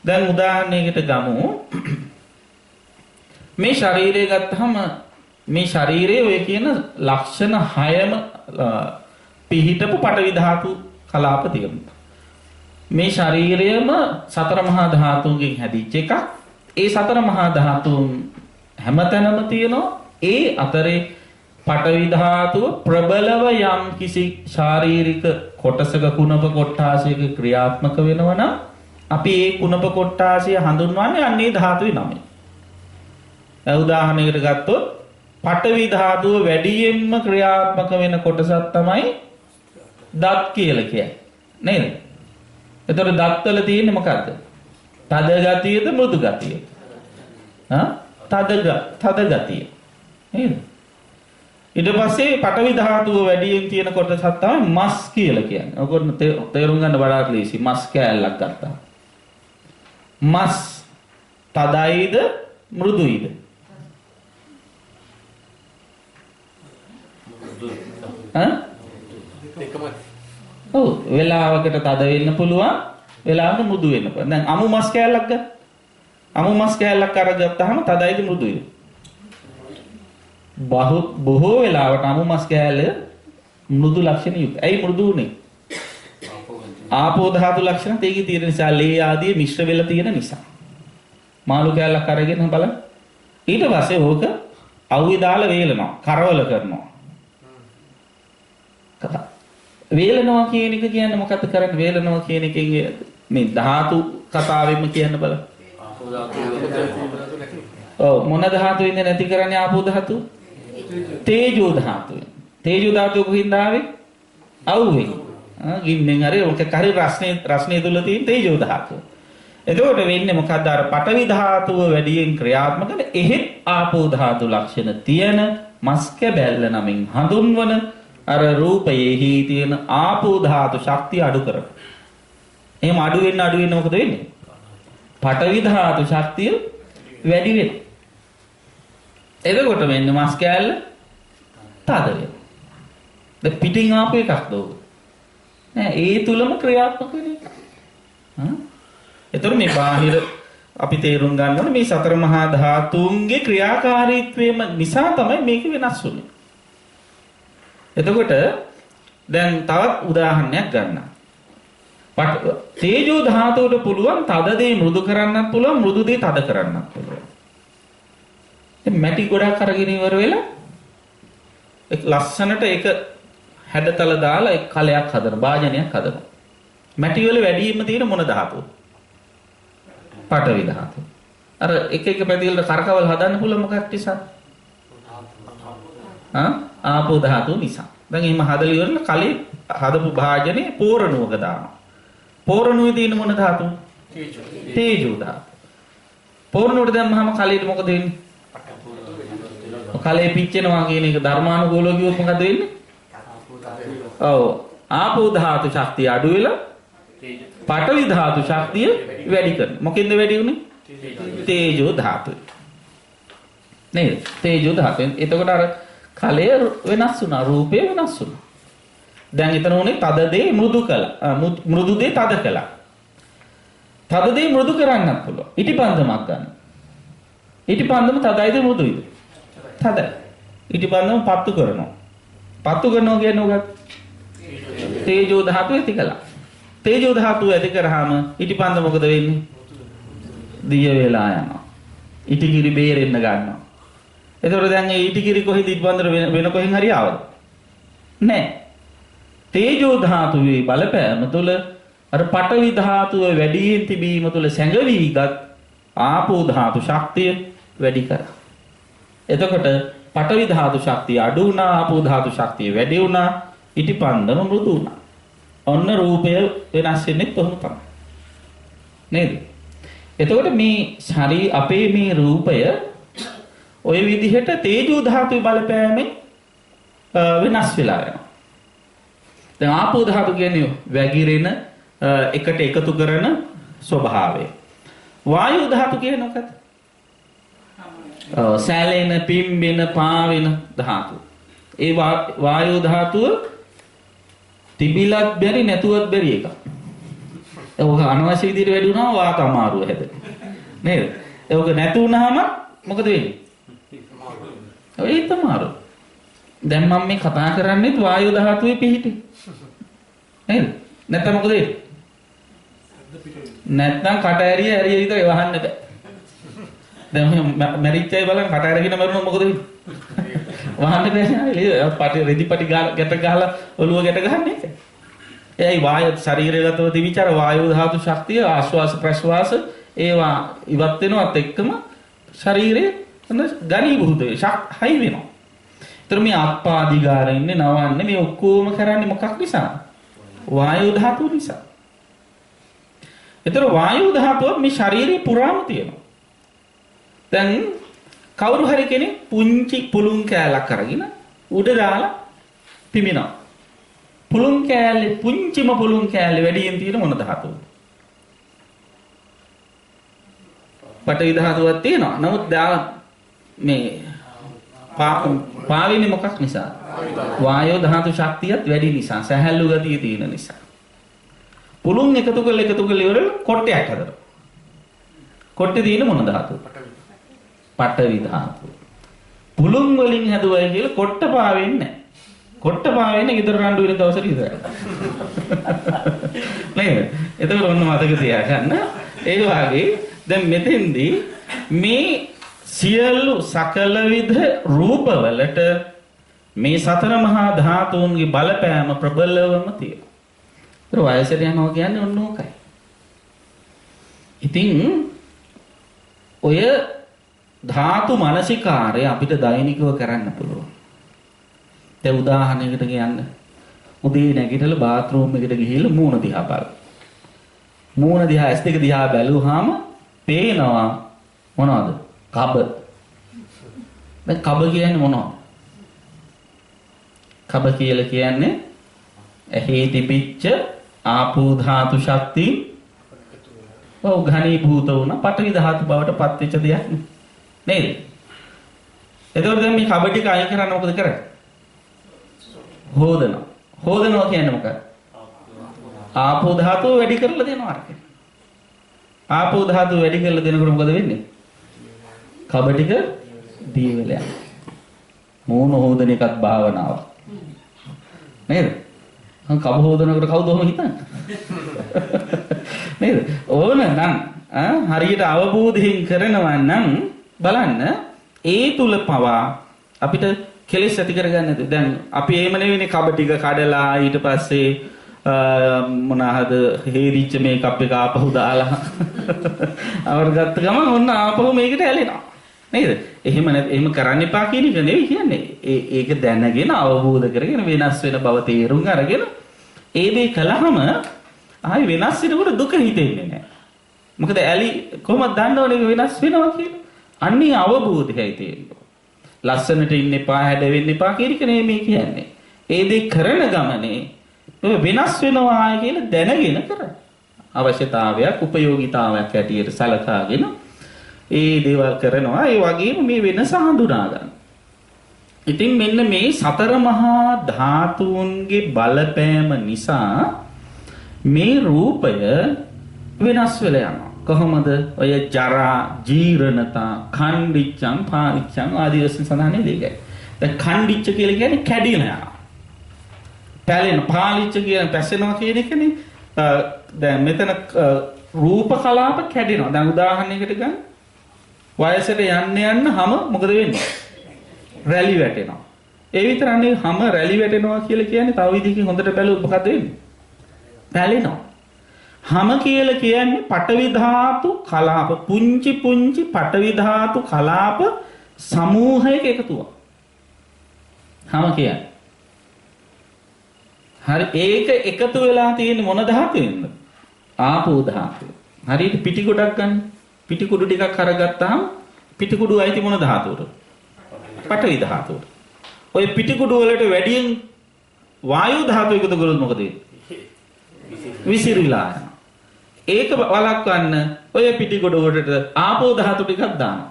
දැන් උදාහරණයකට ගමු. මේ ශරීරය ගත්තහම මේ ශරීරයේ ඔය කියන ලක්ෂණ 6ම පිහිටපු පඨවි ධාතු කලාප තියෙනවා. මේ ශරීරයම සතර මහා ධාතුන්ගෙන් හැදිච්ච එකක්. ඒ සතර මහා ධාතුන් හැමතැනම තියෙනවා. ඒ අතරේ පඨවි ධාතුව ප්‍රබලව යම් කිසි ශාරීරික කොටසක කුණප කොටාසයක ක්‍රියාත්මක වෙනවා නම් අපි ඒ කුණප කොටාසය හඳුන්වන්නේ අන්නේ ධාතුවේ නමෙන්. උදාහරණයකට ගත්තොත් පඨවි ධාතුව වැඩියෙන්ම ක්‍රියාත්මක වෙන කොටසක් තමයි දත් කියලා කියන්නේ. නේද? එතකොට දත්වල තියෙන්නේ මොකද්ද? තද ගතියද මෘදු ගතියද? තද ගතිය. නේද? ඊට පස්සේ පඨවි ධාතුව වැඩියෙන් තියෙන කොටසක් තමයි මස් කියලා කියන්නේ. ඔයගොල්ලෝ තේරුම් ගන්න වඩාත් ලේසි. මස් කෑල්ලක් ගත්තා. මස් තදයිද මෘදුයිද? ඔව් වෙලාවකට තද වෙන්න පුළුවන්, වෙලාවකට මෘදු වෙන්න පුළුවන්. දැන් අමු මස් කෑල්ලක් ගන්න. අමු මස් කෑල්ලක් අරගත්තාම තදයිද මෘදුයිද? බොහෝ වෙලාවට අමු මස් කෑල්ල මෘදු ලක්ෂණ යුක්තයි. ඇයි මෘදු උනේ? ආපෝ ධාතු ලක්ෂණ තේකේ තියෙන නිසා, ලේ ආදී මිශ්‍ර වෙලා තියෙන නිසා. මාළු කෑල්ලක් අරගෙන බලන්න. ඊට පස්සේ ඕක අවුවේ දාලා වේලනවා, කරවල කරනවා. වේලනවා කියන එක කියන්නේ මොකක්ද කරන්නේ? වේලනවා කියන එකෙන් මේ ධාතු කතාවෙම කියන්න බලන්න. ඔව් මොන ධාතුවෙන්ද නැති කරන්නේ ආපෝ ධාතුව? තේජෝ ධාතුවෙන්. තේජෝ ධාතුව කොහින්ද ආවේ? අවුවෙන්. ගින්නෙන් හරි ඔක කරි රස්නේ තුල තියෙන තේජෝ ධාතුව. එතකොට වෙන්නේ මොකද්ද? අර පඨවි ධාතුව වැඩියෙන් ක්‍රියාත්මක වෙන එහෙත් ආපෝ ධාතු ලක්ෂණ තියෙන මස් කැබැල්ල නමින් හඳුන්වන අර රූපයේහි තියෙන ආපෝ ධාතු ශක්තිය අඩු කරන. එහෙම අඩු වෙන්න මොකද වෙන්නේ? පඨවි ධාතු ශක්තිය වැඩි වෙනවා. එතකොට වෙන්නේ මස් කෑල්ල තද වෙනවා. දැන් පිටින් ආපු එකක්ද උග? නෑ ඒ තුලම ක්‍රියාත්මක වෙන එක. එතකොට මේ බාහිර අපි තේරුම් ගන්න ඕනේ මේ සතර මහා ධාතුන්ගේ ක්‍රියාකාරීත්වයම නිසා තමයි මේක වෙනස් වෙන්නේ. එතකොට දැන් තවත් උදාහරණයක් ගන්න. තේජෝ ධාතුවට පුළුවන් තද දේ මෘදු කරන්නත් පුළුවන්, මෘදු දේ තද කරන්නත් පුළුවන්. දැන් මැටි ගොඩක් අරගෙන ඉවර වෙලා ඒක ලස්සනට ඒක හැඩතල දාලා ඒක කලයක් හදන, භාජනයක් හදනවා. මැටි වල වැඩිම තියෙන මොන ධාතුව? පඨවි ධාතුව. අර එක එක පැති වල කරකවල හදන්න පුළුවන් මොකක් නිසා? ආපෝ ධාතුව නිසා. දැන් එහෙම හදලා ඉවරලා කලේ හදපු භාජනේ පෝරණුවක දානවා. පෝරණුවේ තියෙන මොන ධාතුව? තේජෝ ධාතුව. පෝරණුවට දැම්මම කලේට මොකද වෙන්නේ? කලේ පිච්චෙනවා කියන එක ධර්මානුකූලව කිව්වොත් මොකද වෙන්නේ? ඔව් ආපෝ ධාතු ශක්තිය අඩු වෙලා පඨවි ධාතු ශක්තිය වැඩි කරනවා. මොකෙන්ද වැඩි උනේ? තේජෝ ධාතුව. නේද? තේජෝ ධාතුවෙන්. එතකොට අර කලය වෙනස් වුණා, රූපය වෙනස් වුණා. දැන් එතන උනේ තද දේ මෘදු කළා. මෘදු දේ තද කළා. තද දේ මෘදු කරන්නත් පුළුවන්. ඉටිපන්දමක් ගන්න. ඉටිපන්දම තදයිද මෘදුයිද? තදයි. ඉටිපන්දම පත්තු කරනවා. පත්තු කරනවා කියන්නේ මොකක්ද? තේජෝ ධාතුව ඇති කළා. තේජෝ ධාතුව ඇති කරාම ඉටිපන්දම මොකද වෙන්නේ? දිය වෙලා යනවා. ඉටිකිරි බේරෙන්න ගන්නවා. එතකොට දැන් ඒ ඉටිකිරි කොහෙද ඉටිපන්දර වෙන කොහෙන් හරි ආවද? නැහැ. තේජෝ ධාතුවේ බලපෑම තුළ අර පඨවි ධාතුව වැඩියෙන් තිබීම තුළ සැඟවීගත් ආපෝ ධාතු ශක්තිය වැඩි කරා. එතකොට පඨවි ධාතු ශක්තිය අඩු වුණා, ආපෝ ධාතු ශක්තිය වැඩි වුණා, ඉටිපන්දම මෘදු වුණා. ඔන්න රූපය වෙනස් වෙන්නේ කොහොම තමයි. නේද? එතකොට මේ අපේ මේ රූපය ওই විදිහට තේජෝ ධාතුවේ බලපෑමෙන් වෙනස් වෙලා යනවා. දැන් ආපෝ ධාතු කියන්නේ වැగిරෙන එකට එකතු කරන ස්වභාවය. වායු ධාතු කියන්නේ මොකක්ද? සැලෙන, පිම්බෙන, පාවෙන ධාතු. ඒ වායු ධාතුව තිබිලත් බැරි නැතුවත් බැරි එකක්. ඒක අනවශ්‍ය විදිහට වැඩි වුණාම වාත අමාරුව හැදෙනවා. නේද? ඒක නැති වුණාම මොකද වෙන්නේ? ඒක අමාරු. දැන් මම මේ කතා කරන්නේ වායු ධාතුවේ පිහිටි. නේද? නැත්නම් මොකද වෙන්නේ? නැත්නම් කට ඇරිය විතර වහන්න බෑ. දැන් මැරිච්චයි බලන්න කට ඇරගෙන මරුණොත් මොකද වෙන්නේ? වහන්න බෑ. පාටි රෙදිපටි ගාලා ගැට ගහලා ඔළුව ගැට ගහන්නේ ඒක. එයි වායු ශරීරගතව තිබිචාර වායු ධාතු ශක්තිය ආශ්වාස ප්‍රශ්වාස ඒවා ඉවත් වෙනවත් එක්කම ශරීරයේ ගණීභූත හයි වෙනවා. ඒතර මේ ආත්පාදිගාරේ ඉන්නේ නවන්නේ මේ ඔක්කොම කරන්නේ මොකක් නිසා? වායු ධාතුව නිසා. ඒතර වායු ධාතුව මේ ශරීරේ පුරාම තියෙනවා. දැන් කවුරු හරි කෙනෙක් පුංචි පුළුන් කෑල්ලක් අරගෙන උඩ දාලා පිමිනවා. පුළුන් කෑල්ලේ පුංචිම පුළුන් කෑල්ලේ වැඩියෙන් තියෙන මොන ධාතුවද? පඨවි ධාතුවක් තියෙනවා. නමුත් මේ පාවෙන්නේ මොකක් නිසා? වායෝ ධාතු ශක්තියත් වැඩි නිසා, සැහැල්ලු ගතිය තියෙන නිසා. පුළුන් එකතු කරලා ඉවර කොට්ටයක් හදනවා. කොට්ටේ තියෙන මොන ධාතුවද? පඨවි ධාතුව. පුළුන් වලින් හැදුවයි කියලා කොට්ට පාවෙන්නේ නැහැ. කොට්ට පාවෙන්නේ ගෙදර රණ්ඩු වෙන දවසට විතරයි. නේද? එතකොට ඔන්න මතක තියාගන්න. ඒ වගේ දැන් මෙතෙන්දී මේ සියලු සකල විද රූපවලට මේ සතර මහා ධාතුන්ගේ බලපෑම ප්‍රබලවම තියෙනවා. ඒක වයසට යනවා කියන්නේ ඔන්න ඕකයි. ඉතින් ඔය ධාතු මනසිකාරය අපිට දෛනිකව කරන්න පුළුවන්. දැන් උදාහරණයකට කියන්න. උදේ නැගිටලා බාත් รู ම් එකට ගිහිල්ලා මූණ දිහා බලන්න. මූණ දිහා ඇස් දෙක දිහා බැලුවාම පේනවා මොනවද? කබ. දැන් කබ කියන්නේ මොනවද? කබ කියලා කියන්නේ ඇහි තිබිච්ච ආපෝ ධාතු ශක්තිය ඝනීභූත වුණ පඨවි ධාතු බවට පත් වෙච්ච දෙයක් නේද? එතකොට දැන් මේ කබ ටික අයින් කරන්න මොකද කරන්නේ? හොදනවා. හොදනවා කියන්නේ මොකක්ද? ආපෝ ධාතුව වැඩි කරලා දෙනවා අරක. ආපෝ ධාතුව වැඩි කරලා දෙනකොට මොකද වෙන්නේ? කබ ටික දී වෙලා යනවා. මූණ හොදන එකත් භාවනාවක්. නේද? කබ හොදනකොට කවුද ඔහොම හිතන්නේ? නේද? ඕන නම් හරියට අවබෝධයෙන් කරනවා නම් බලන්න ඒ තුල පවා අපිට කෙලෙස් ඇති කරගන්න ඇති. දැන් අපි එහෙම නෙවෙයිනේ කබ ටික කඩලා ඊට පස්සේ මොනවාද හේරිච්ච මේකප් එක ආපහු දාලා අවර්ගත්ත ගමන් ඔන්න ආපහු මේකට ඇලෙනවා. නේද? එහෙම එහෙම කරන්න එපා කියන එක නෙවෙයි කියන්නේ. ඒක දැනගෙන අවබෝධ කරගෙන වෙනස් වෙන බව තේරුම් අරගෙන ඒ දේ කළාම ආයි වෙනස් වෙනකොට දුක හිතෙන්නේ නැහැ. මොකද ඇලි කොහොමද දන්නවනේ වෙනස් වෙනවා කියලා? අන්නේ අවබෝධයයි තියෙන්නේ. ලස්සනට ඉන්න එපා, හැඩ වෙන්න එපා කියන එක නෙමෙයි මේ කියන්නේ. ඒ දේ කරන ගමනේ වෙනස් වෙනවා කියලා දැනගෙන කරන්න. අවශ්‍යතාවයක්, උපයෝගීතාවයක් ඇටියට සලකාගෙන ඒ දේවල් කරනවා. ඒ වගේම මේ වෙනස හඳුනා ගන්න. ඉතින් මෙන්න මේ සතර මහා ධාතුන්ගේ බලපෑම නිසා මේ රූපය වෙනස් වෙලා යනවා. කොහොමද? ඔය ජරා, ජීර්ණතා, ඛණ්ඩිච්ඡං, පාරිච්ඡං ආදී වශයෙන් සඳහන් දෙකයි. දැන් ඛණ්ඩිච්ඡ කියලා කියන්නේ කැඩිලා යනවා. පැලෙන, පාලිච්ඡ කියන පැසෙනවා කියන එකනේ. දැන් මෙතන රූප කලාප කැඩෙනවා. දැන් උදාහරණයකට ගන්න. වයසට යන්න හැම මොකද වෙන්නේ? රැලි වැටෙනවා. ඒ විතරනේ හැම රැලි වැටෙනවා කියලා කියන්නේ තව විදිහකින් හොඳට බැලුවොත් මොකද වෙන්නේ? පැලෙනවා. හැම කියලා කියන්නේ පඨවි ධාතු කලාප පුංචි පුංචි පඨවි ධාතු කලාප සමූහයක එකතුවක්. හැම කියන්නේ. හරි ඒක එකතු වෙලා තියෙන්නේ මොන ධාතුවෙන්ද? ආපෝ ධාතුව. හරියට පිටි ගොඩක් ගන්න. පිටි කුඩු ටිකක් අරගත්තාම පිටි කුඩු අයිති මොන ධාතුවටද? පඨවි ධාතුවට. ඔය පිටි කුඩු වලට වැඩියෙන් වායු ධාතුව එකතු කරොත් මොකද වෙන්නේ? විසිරිලා යනවා. ඒක වළක්වන්න ඔය පිටි කුඩු වලට ආපෝ ධාතු ටිකක් දානවා.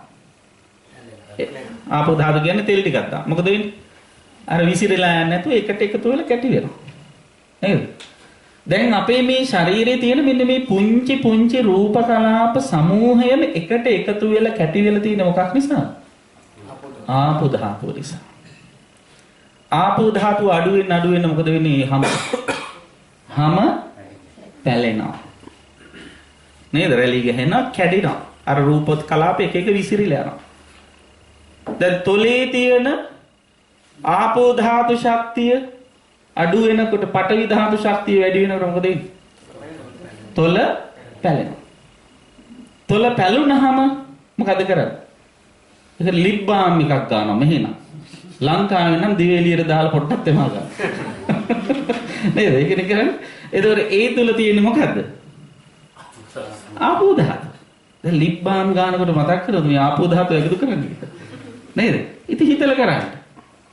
ආපෝ ධාතු කියන්නේ තෙල් ටිකක් දානවා. මොකද වෙන්නේ? අර විසිරිලා යන්නේ නැතුව එකට එකතු වෙලා කැටි වෙනවා. නේද? දැන් අපේ මේ ශරීරයේ තියෙන මෙන්න මේ පුංචි පුංචි රූප කලාප සමූහයම එකට එකතු වෙලා කැටි වෙලා තියෙන මොකක් නිසා? ආපෝ ධාතුව නිසා. ආපෝ ධාතුව අඩු වෙන මොකද වෙන්නේ? හැම පැලෙනවා. නේද? රැලි ගහනවා, කැඩෙනවා. අර රූපත් කලාප එක එක විසිරිලා යනවා. දැන් තොලේ තියෙන ආපෝ ධාතු ශක්තිය අඩු වෙනකොට පඨවි ධාතු ශක්තිය වැඩි වෙනකොට මොකද වෙන්නේ? තොල පැලෙනවා. තොල පැලුනහම මොකද කරන්නේ? ඒක ලිප් බාම් එකක් ගන්නවා මෙහෙනම්. ලංකාවේ නම් දිවෙලියට දාලා පොට්ටක් තෙමා ගන්න. නේද? ඒකනේ කරන්නේ. ඒතකොට ඒ තුල තියෙන්නේ මොකද්ද? ආපෝ ධාතු. දැන් ලිප් බාම් ගන්නකොට මතක් කරොත් මේ ආපෝ ධාතු එකතු කරන්නේ. නේද? ඉතින් හිතලා කරන්නේ.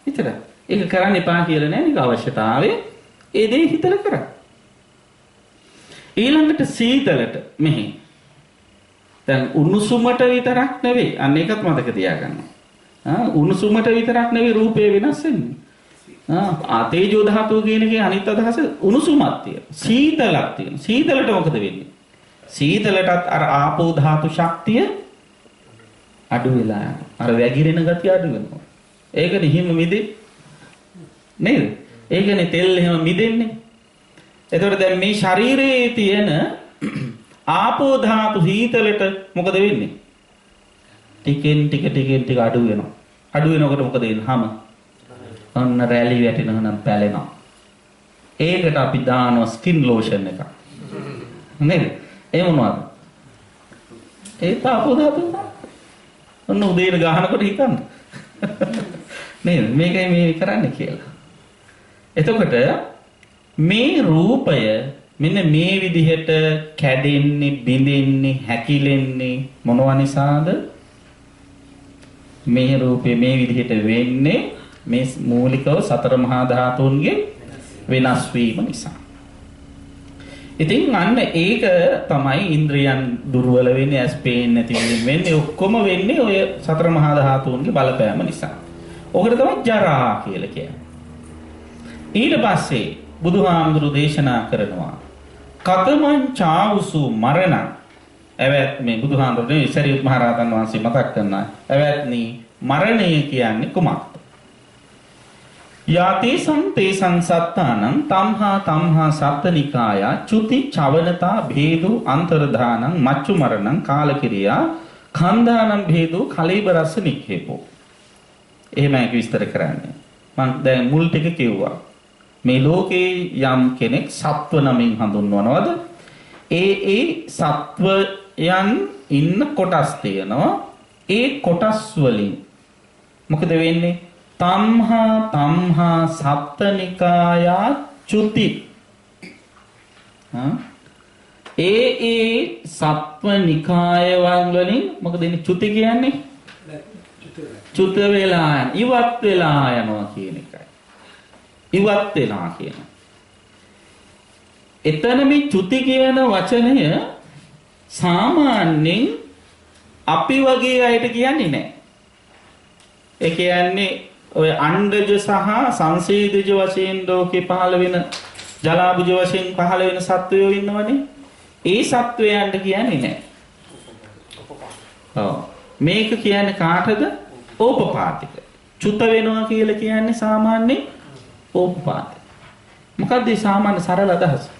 හිතලා. ඒක කරන්න එපා කියලා නෑ නික අවශ්‍යතාවයේ ඒ දේ හිතලා කරා. ඊළඟට සීතලට මෙහි. දැන් උණුසුමට විතරක් නෙවෙයි. අන්න ඒකත් මතක තියාගන්න. උණුසුමට විතරක් නෙවෙයි රූපේ වෙනස් වෙන්නේ. තේජෝ ධාතුව කියන එකේ අනිත් අදහස උණුසුමක් තියෙනවා. සීතලක් තියෙනවා. සීතලට මොකද වෙන්නේ? සීතලටත් අර ආපෝ ධාතු ශක්තිය අඩු වෙලා යනවා. අර වැగిරෙන ගතිය අඩු වෙනවා. ඒකනේ හිම මිදෙන්නේ. නේද? ඒකනේ තෙල් එහෙම මිදෙන්නේ. එතකොට දැන් මේ ශරීරයේ තියෙන ආපෝ ධාතු සීතලට මොකද වෙන්නේ? ටිකෙන් ටික අඩු වෙනවා. අඩු වෙනකොට මොකද වෙන්නේ? හැම අන්න රැලි වැටෙනවා නම් පැලෙනවා. ඒකට අපි දානවා ස්කින් ලෝෂන් එකක්. නේද? ඒ මොනවද? ඒ ආපෝ ධාතු. ඔන්න උදේට ගහනකොට හිතන්න. නේද? මේකයි මේ කරන්නේ කියලා. එතකොට මේ රූපය මෙන්න මේ විදිහට කැඩෙන්නේ, බිඳෙන්නේ, හැකිලෙන්නේ මොනවා නිසාද? මේ රූපේ මේ විදිහට වෙන්නේ මේ මූලිකව සතර මහා ධාතුන්ගේ වෙනස් වීම නිසා. ඉතින් අන්න ඒක තමයි ඉන්ද්‍රියන් දුර්වල වෙන්නේ, ඇස් පේන්නේ නැති වෙන්නේ, ඔක්කොම වෙන්නේ ඔය සතර මහා ධාතුන්ගේ බලපෑම නිසා. ඔකට තමයි ජරා කියලා කියන්නේ. ඊට පස්සේ බුදුහාමුදුරු දේශනා කරනවා කතමං චාවුසු මරණ. එවත් මේ බුදුහාමුදුරුනේ සරියුත් මහ රහතන් වහන්සේ මතක් කරනවා. එවත්නි මරණය කියන්නේ කුමක්ද? යාතේ සම්තේ සංසත්තානං තම්හා සත්තනිකාය චුති චවනතා භේදු අන්තරදානං මච්චු මරණං කාලකිරියා කන්දානම් භේදු කලීබරස්ස නික්ඛේපෝ. එහෙමයි විස්තර කරන්නේ. මම දැන් මුල් ටික කිව්වා. මේ ලෝකේ යම් කෙනෙක් සත්ව නමින් හඳුන්වනවද? ඒ සත්වයන් ඉන්න කොටස් තියෙනවා. ඒ කොටස් වලින් මොකද වෙන්නේ? තම්හා සත්තනිකායා චුති. ඒ සත්ව නිකාය වලින් මොකද ඉන්නේ? චුති කියන්නේ චුත වෙලා යන, ඉවත් වෙලා යනවා කියන එකයි. ඉවත් වෙනවා කියන. එතන මේ චුති කියන වචනය සාමාන්‍යයෙන් අපි වගේ අයට කියන්නේ නැහැ. ඒ කියන්නේ ඔය අණ්ඩජ සහ සංසේදජ වශයෙන් ලෝකේ පහළ වෙන ජලාබුජ වශයෙන් පහළ වෙන සත්වයෝ ඉන්නවනේ. ඒ සත්වයන්ට කියන්නේ නැහැ. ඔව්. මේක කියන්නේ කාටද? ඕපපාතික. චුත වෙනවා කියලා කියන්නේ සාමාන්‍ය ඕපපාතික. මොකක්ද මේ සාමාන්‍ය සරල අදහස?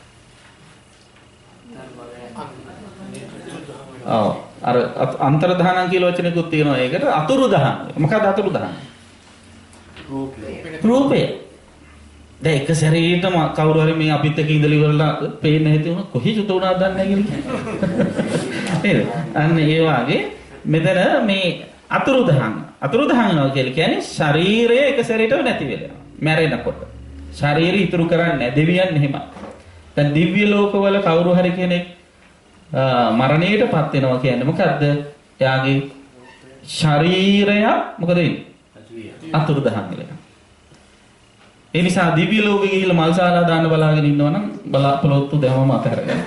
ඔව්. අර අන්තර්ධානං කියලා වචනයකුත් තියෙනවා. ඒකට අතුරුදහන්. මොකක්ද අතුරුදහන්? රූපය. දැන් එක සැරේටම කවුරු හරි මේ අපිත් එක්ක ඉඳලා ඉවරලා පේන්න නැති වුණා කොහේ චුත වුණාද දන්නේ නැහැ කියලා. නේද? අන්න ඒ වගේ මෙතන මේ අතුරුදහන් වෙනවා කියන්නේ ශරීරය එක සැරේටම නැති වෙනවා. මැරෙනකොට. ශරීරය ඉතුරු කරන්නේ නැහැ. දෙවියන් එහෙම. දැන් දිව්‍ය ලෝකවල කවුරු හරි කෙනෙක් මරණයටපත් වෙනවා කියන්නේ මොකද්ද? එයාගේ ශරීරය මොකද වෙන්නේ? අතුරුදහන් වෙනවා. ඒ නිසා දිව්‍ය ලෝකෙ ගිහිල්ලා මල්සාලා දාන්න බලාගෙන ඉන්නවනම් බලාපොරොත්තු දැමම අතහැරගන්න.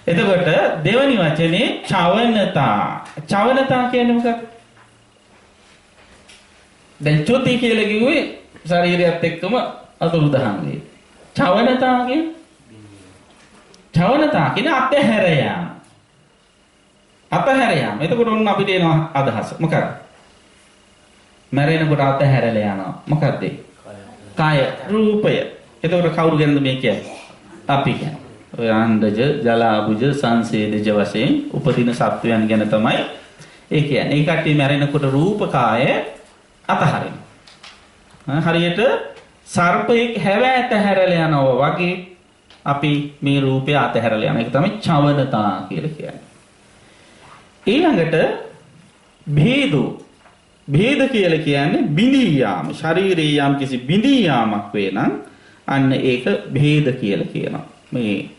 එතකොට දෙවනි වචනේ චවනතා. චවනතා කියන්නේ මොකක්ද? දැන් චුති කියලා කිව්වේ ශරීරයත් එක්කම අතුරුදහන් වේ. චවනතා කියන්නේ අතහැර යාම. අතහැර යාම. එතකොට ඔන්න අපිට එනවා අදහස. මොකක්ද? මැරෙනකොට අතහැරලා යනවා. මොකක්ද ඒ? කාය රූපය. එතකොට කවුරු ගැනද මේ කියන්නේ? අපි කියන්නේ. ඔය අණ්ඩජ, ජලාබුජ, සංසේදජ වශයෙන් උපදින සත්වයන් ගැන තමයි ඒ කියන්නේ. ඒ කට්ටිය මැරෙනකොට රූප කාය අතහරිනවා. හරියට සර්පයෙක් හැව ඇතහැරලා යනවා වගේ අපි මේ රූපය අතහැරලා යන එක තමයි චවනතා කියලා කියන්නේ. ඊළඟට භේද කියලා කියන්නේ බිඳී යාම. ශරීරයේ යම් කිසි බිඳී යාමක් වේ නම් අන්න ඒක භේද කියලා කියනවා. මේ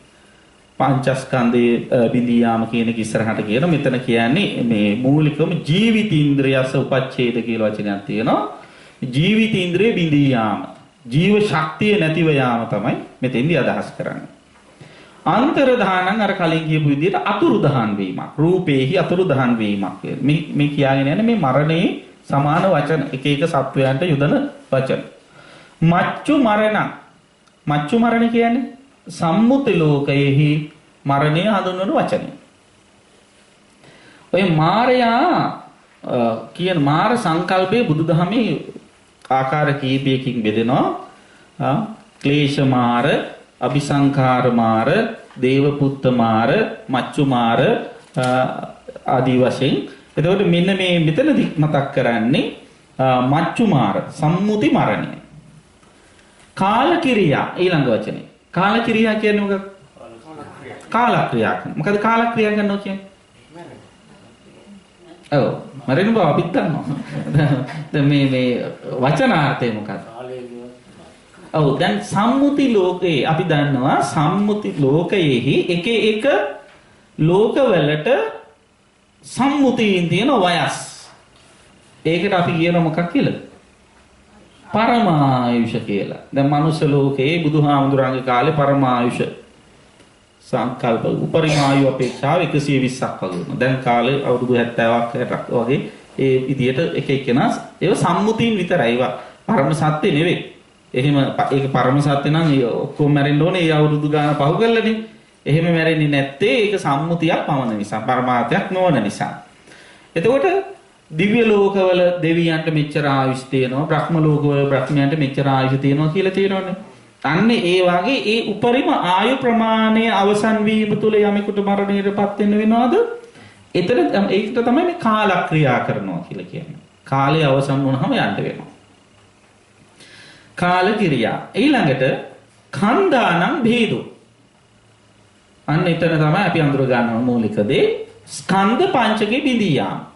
පංචස්කන්ධයේ බිඳී යාම කියන එක ඉස්සරහට කියන මෙතන කියන්නේ මේ මූලිකම ජීවිතීන්ද්‍රයස උපච්ඡේද කියලා වචනයක් තියෙනවා. ජීවිතීන්ද්‍රයේ බිඳී යාම. ජීව ශක්තිය නැතිව යාම තමයි මෙතෙන්දී අදහස් කරන්නේ. අන්තර්ධානං අර කලින් කියපු විදිහට අතුරුදහන් වීමක්. රූපේහි අතුරුදහන් වීමක්. මේ කියාගෙන යන්නේ මේ මරණේ සමාන වචන එක එක සත්වයන්ට යොදන වචන. මච්චු මරණ කියන්නේ සම්මුති ලෝකයේහි මරණය හඳුන්වන වචනය. ඔය මාරයා කියන මාර සංකල්පයේ බුදුදහමේ ආකාර කීපයකින් බෙදෙනවා. ක්ලේශ මාර, අபிසංඛාර මාර, දේවපුත්ත මාර, මච්චු මාර ආදී වශයෙන්. එතකොට මෙන්න මේ මෙතනදී මතක් කරන්නේ මච්චු මාර සම්මුති මරණය. කාලකිරියා ඊළඟ වචනේ. කාලකිරියා කියන්නේ මොකක්ද? කාලක්‍රියා. මොකද කාලක්‍රියා කරනවා කියන්නේ? ඔව් මරණ බව අපිත් දන්නවා. දැන් මේ වචනාර්ථය මොකක්ද? ඔව් දැන් සම්මුති ලෝකේ අපි දන්නවා සම්මුති ලෝකයේහි එක එක ලෝකවලට සම්මුතියින් තියෙන වයස්. ඒකට අපි කියන මොකක් කියලාද? පරමායුෂ කියලා. දැන් මනුෂ්‍ය ලෝකයේ බුදුහාමුදුරන්ගේ කාලේ පරමායුෂ සංකල්ප උපරිම ආයු අපේක්ෂාව 120ක් වගේ වුණා. දැන් කාලේ අවුරුදු 70ක් 60ක් වගේ ඒ විදියට එක එකනා ඒව සම්මුතියින් විතරයි. ඒවා පරම සත්‍ය නෙවෙයි. එහෙම ඒක පරම සත්‍ය නම් ඔක්කොම මැරෙන්න ඕනේ ඒ අවුරුදු ගාන පහු කරලානේ. එහෙම මැරෙන්නේ නැත්තේ ඒක සම්මුතියක් පමණ නිසා, පරමාර්ථයක් නොවන නිසා. එතකොට දිව්‍ය ලෝකවල දෙවියන්ට මෙච්චර ආයුෂ තියෙනවා, බ්‍රහ්ම ලෝකවල බ්‍රහ්මයන්ට මෙච්චර ආයුෂ තියෙනවා කියලා තියෙනවනේ. අන්නේ ඒ වගේ ඒ උපරිම ආයු ප්‍රමාණය අවසන් වීම තුළ යමෙකුට මරණයටපත් වෙන්න වෙනවද? එතන ඒකට තමයි මේ කාලක්‍රියා කරනවා කියලා කියන්නේ. කාලය අවසන් වුණාම යන්න වෙනවා. කාලකිරියා. ඊළඟට ඛණ්ඩානම් භේදෝ. අන්න එතන තමයි අපි අඳුර ගන්න මූලික දේ ස්කන්ධ පංචකේ බිඳී යාම.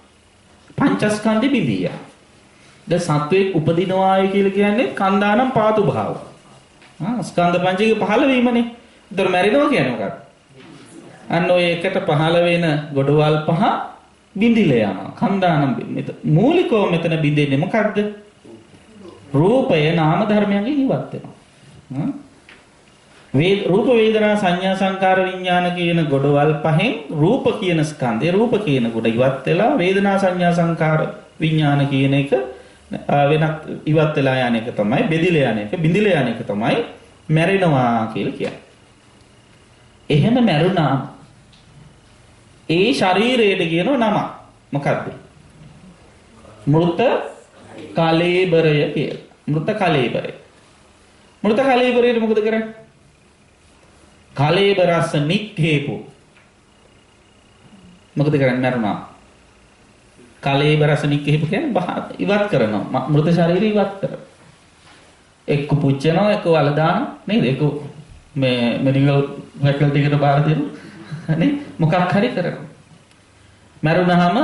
පංචස්කන්ධෙ බිඳී යාම. දැන් සත්වයේ උපදිනවාය කියලා කියන්නේ ඛණ්ඩානම් පාතු භාව. ස්කන්ධ පංචකේ පහළ වීමනේ. ඒතර මැරෙනවා කියන්නේ මොකක්ද? අන්න ඔය එකට පහළ වෙන ගොඩවල් පහ බිඳිලා යනවා. ඛණ්ඩානම් මූලිකව මෙතන බිඳෙන්නේ මොකක්ද? රූපය නාම ධර්මයන්ගෙන් ඉවත් වෙනවා. රූප වේදනා සංඥා සංකාර විඥාන කියන ගොඩවල් පහෙන් රූප කියන ස්කන්ධේ රූප කියන කොට ඉවත් වෙලා වේදනා සංඥා සංකාර විඥාන කියන එක වෙනත් ඉවත් වෙලා යන එක තමයි බෙදිලා යන එක බිඳිලා යන එක තමයි මැරෙනවා කියලා කියන්නේ. එහෙම මැරුණා ඒ ශරීරයට කියනවා නම මොකද්ද? මෘත කලේබරය කියලා. මෘත කලේබරය. මෘත කලේබරයට මොකද කරන්නේ? කලේබරස්ස නික්ඛේපු. මොකද කරන්නේ මරුණා? කලේබරස්ස නික්ඛේපු කියන්නේ ඉවත් කරනවා. මෘත ශරීරය ඉවත් කරනවා. එක්ක පුච්චනවා එක්ක වල දානවා නේද? එක්ක මේ මෙඩිකල් ෆැකල්ටි එකට බාර දෙනවා නේ? මොකක් හරි කරනවා. මරුණාම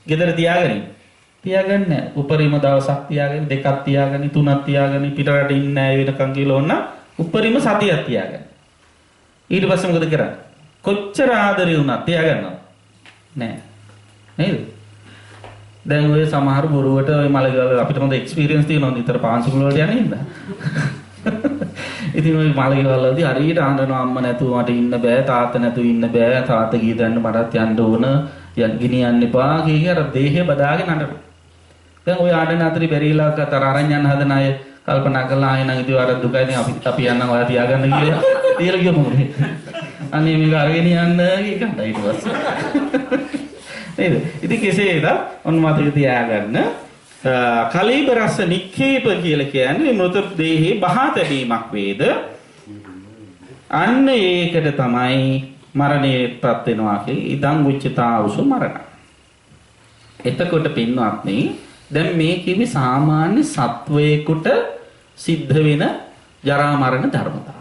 ගෙදර තියාගන්නේ නැහැ. උපරිම දවසක් තියාගන්නේ, දෙකක් තියාගන්නේ, තුනක් තියාගන්නේ, පිටරට ඉන්නේ නැහැ වෙනකන් කියලා ඕන උපරිම සතියක් තියාගන්න. ඊට පස්සේ මොකද කරන්නේ? කොච්චර ආදරේ වුණත් තියාගන්නවද? නැහැ. නේද? දැන් ඔය සමහර බොරුවට ඔය මලගෙවල් අපිට හොඳ එක්ස්පීරියන්ස් තියෙනවා නිතර පාන්සල් වලට යන්නේ ඉඳලා. ඉතින් ඔය මලගෙවල් වලදී හරියට ආනනවා අම්මා නැතුව මට ඉන්න බෑ, තාත්තා නැතුව ඉන්න බෑ, තාත්තා ගිය දැන්න මටත් යන්න ඕන, ගෙනියන්න එපා කිය අර දේහය බදාගෙන අඬනවා. දැන් ඔය ආඩන අතරේ බැරිලා අතර අරන් යන හදන අය කල්පනා කළා ආයෙ නම් ඉතින් අර දුකයිනේ අපි යන්නම් ඔයා තියාගන්න කියලා. තියලා ගියොත් මොකද? අනේ මේක අරගෙන යන්න කියලා ඊට පස්සේ. නේද? ඉතින් කෙසේද ඔන්න මතක තියාගන්න කලීබරස්ස නික්ඛේප කියලා කියන්නේ මృత දේහේ බහා තැබීමක් වේද. අන්න ඒකට තමයි මරණයටපත් වෙනවා කියන්නේ ඉදං උච්චතාවුසු මරණ. එතකොට පින්වත්නි දැන් මේ කිවි සාමාන්‍ය සත්වයකට සිද්ධ වෙන ජරා මරණ ධර්මතාව.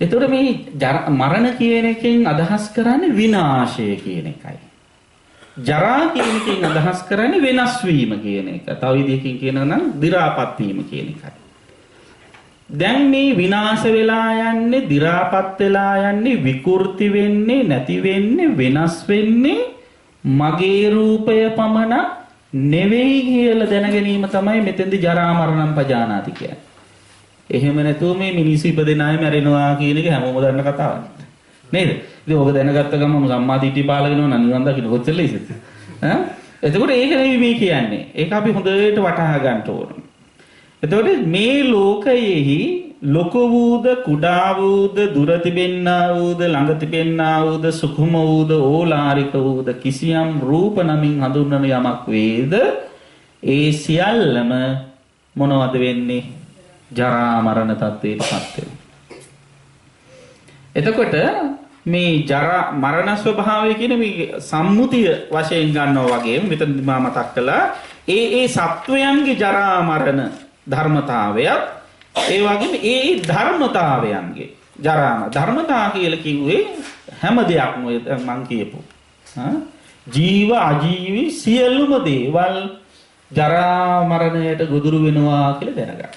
එතකොට මේ මරණ කියන එකෙන් අදහස් කරන්නේ විනාශය කියන එකයි. ජරා කියන එකෙන් අදහස් කරන්නේ වෙනස් වීම කියන එක. තව විදිහකින් කියනවා නම් දි รา පත් වීම කියන එකයි. දැන් මේ විනාශ වෙලා යන්නේ, දි รา පත් වෙලා යන්නේ, විකෘති වෙන්නේ, නැති වෙන්නේ, වෙනස් වෙන්නේ මගේ රූපය පමණ නෙවෙයි කියලා දැන ගැනීම තමයි මෙතෙන්දි ජරා මරණම් පජානාති කියන්නේ. එහෙම නැතුව මේ මිනිස්සු ඉපදෙන අය මැරෙනවා කියන එක හැමෝම දන්න කතාවක්. නේද? ඉතින් ඕක දැනගත්ත ගමන් සම්මා දිට්ඨිය පාල වෙනවා නම් නිවන් දකින්න කොච්චර ලේසිද? ඈ? එතකොට ඒක නෙවෙයි මේ කියන්නේ. ඒක අපි හොඳට වටහා ගන්න ඕන. එතකොට මේ ලෝකයේහි ලොක වූද, කුඩා වූද, දුර තිබෙන්නා වූද, ළඟ තිබෙන්නා වූද, සුකුම වූද, ඕලාරික වූද කිසියම් රූප නමින් හඳුන්වන යමක් වේද ඒ සියල්ලම මොනවද වෙන්නේ? ජරා මරණ තත්ත්වයටපත් වෙනවා. එතකොට මේ ජරා මරණ ස්වභාවය කියන මේ සම්මුතිය වශයෙන් ගන්නවා වගේම මෙතන මා මතක් කළා ඒ සත්වයන්ගේ ජරා මරණ ධර්මතාවයත් ඒ වගේම ඒ ධර්මතාවයන්ගේ ජරාම ධර්මතා කියලා කිව්වේ හැම දෙයක්ම මම කියපු ජීව අජීවි සියලුම දේවල් ජරා මරණයට ගොදුරු වෙනවා කියලා දැනගන්න.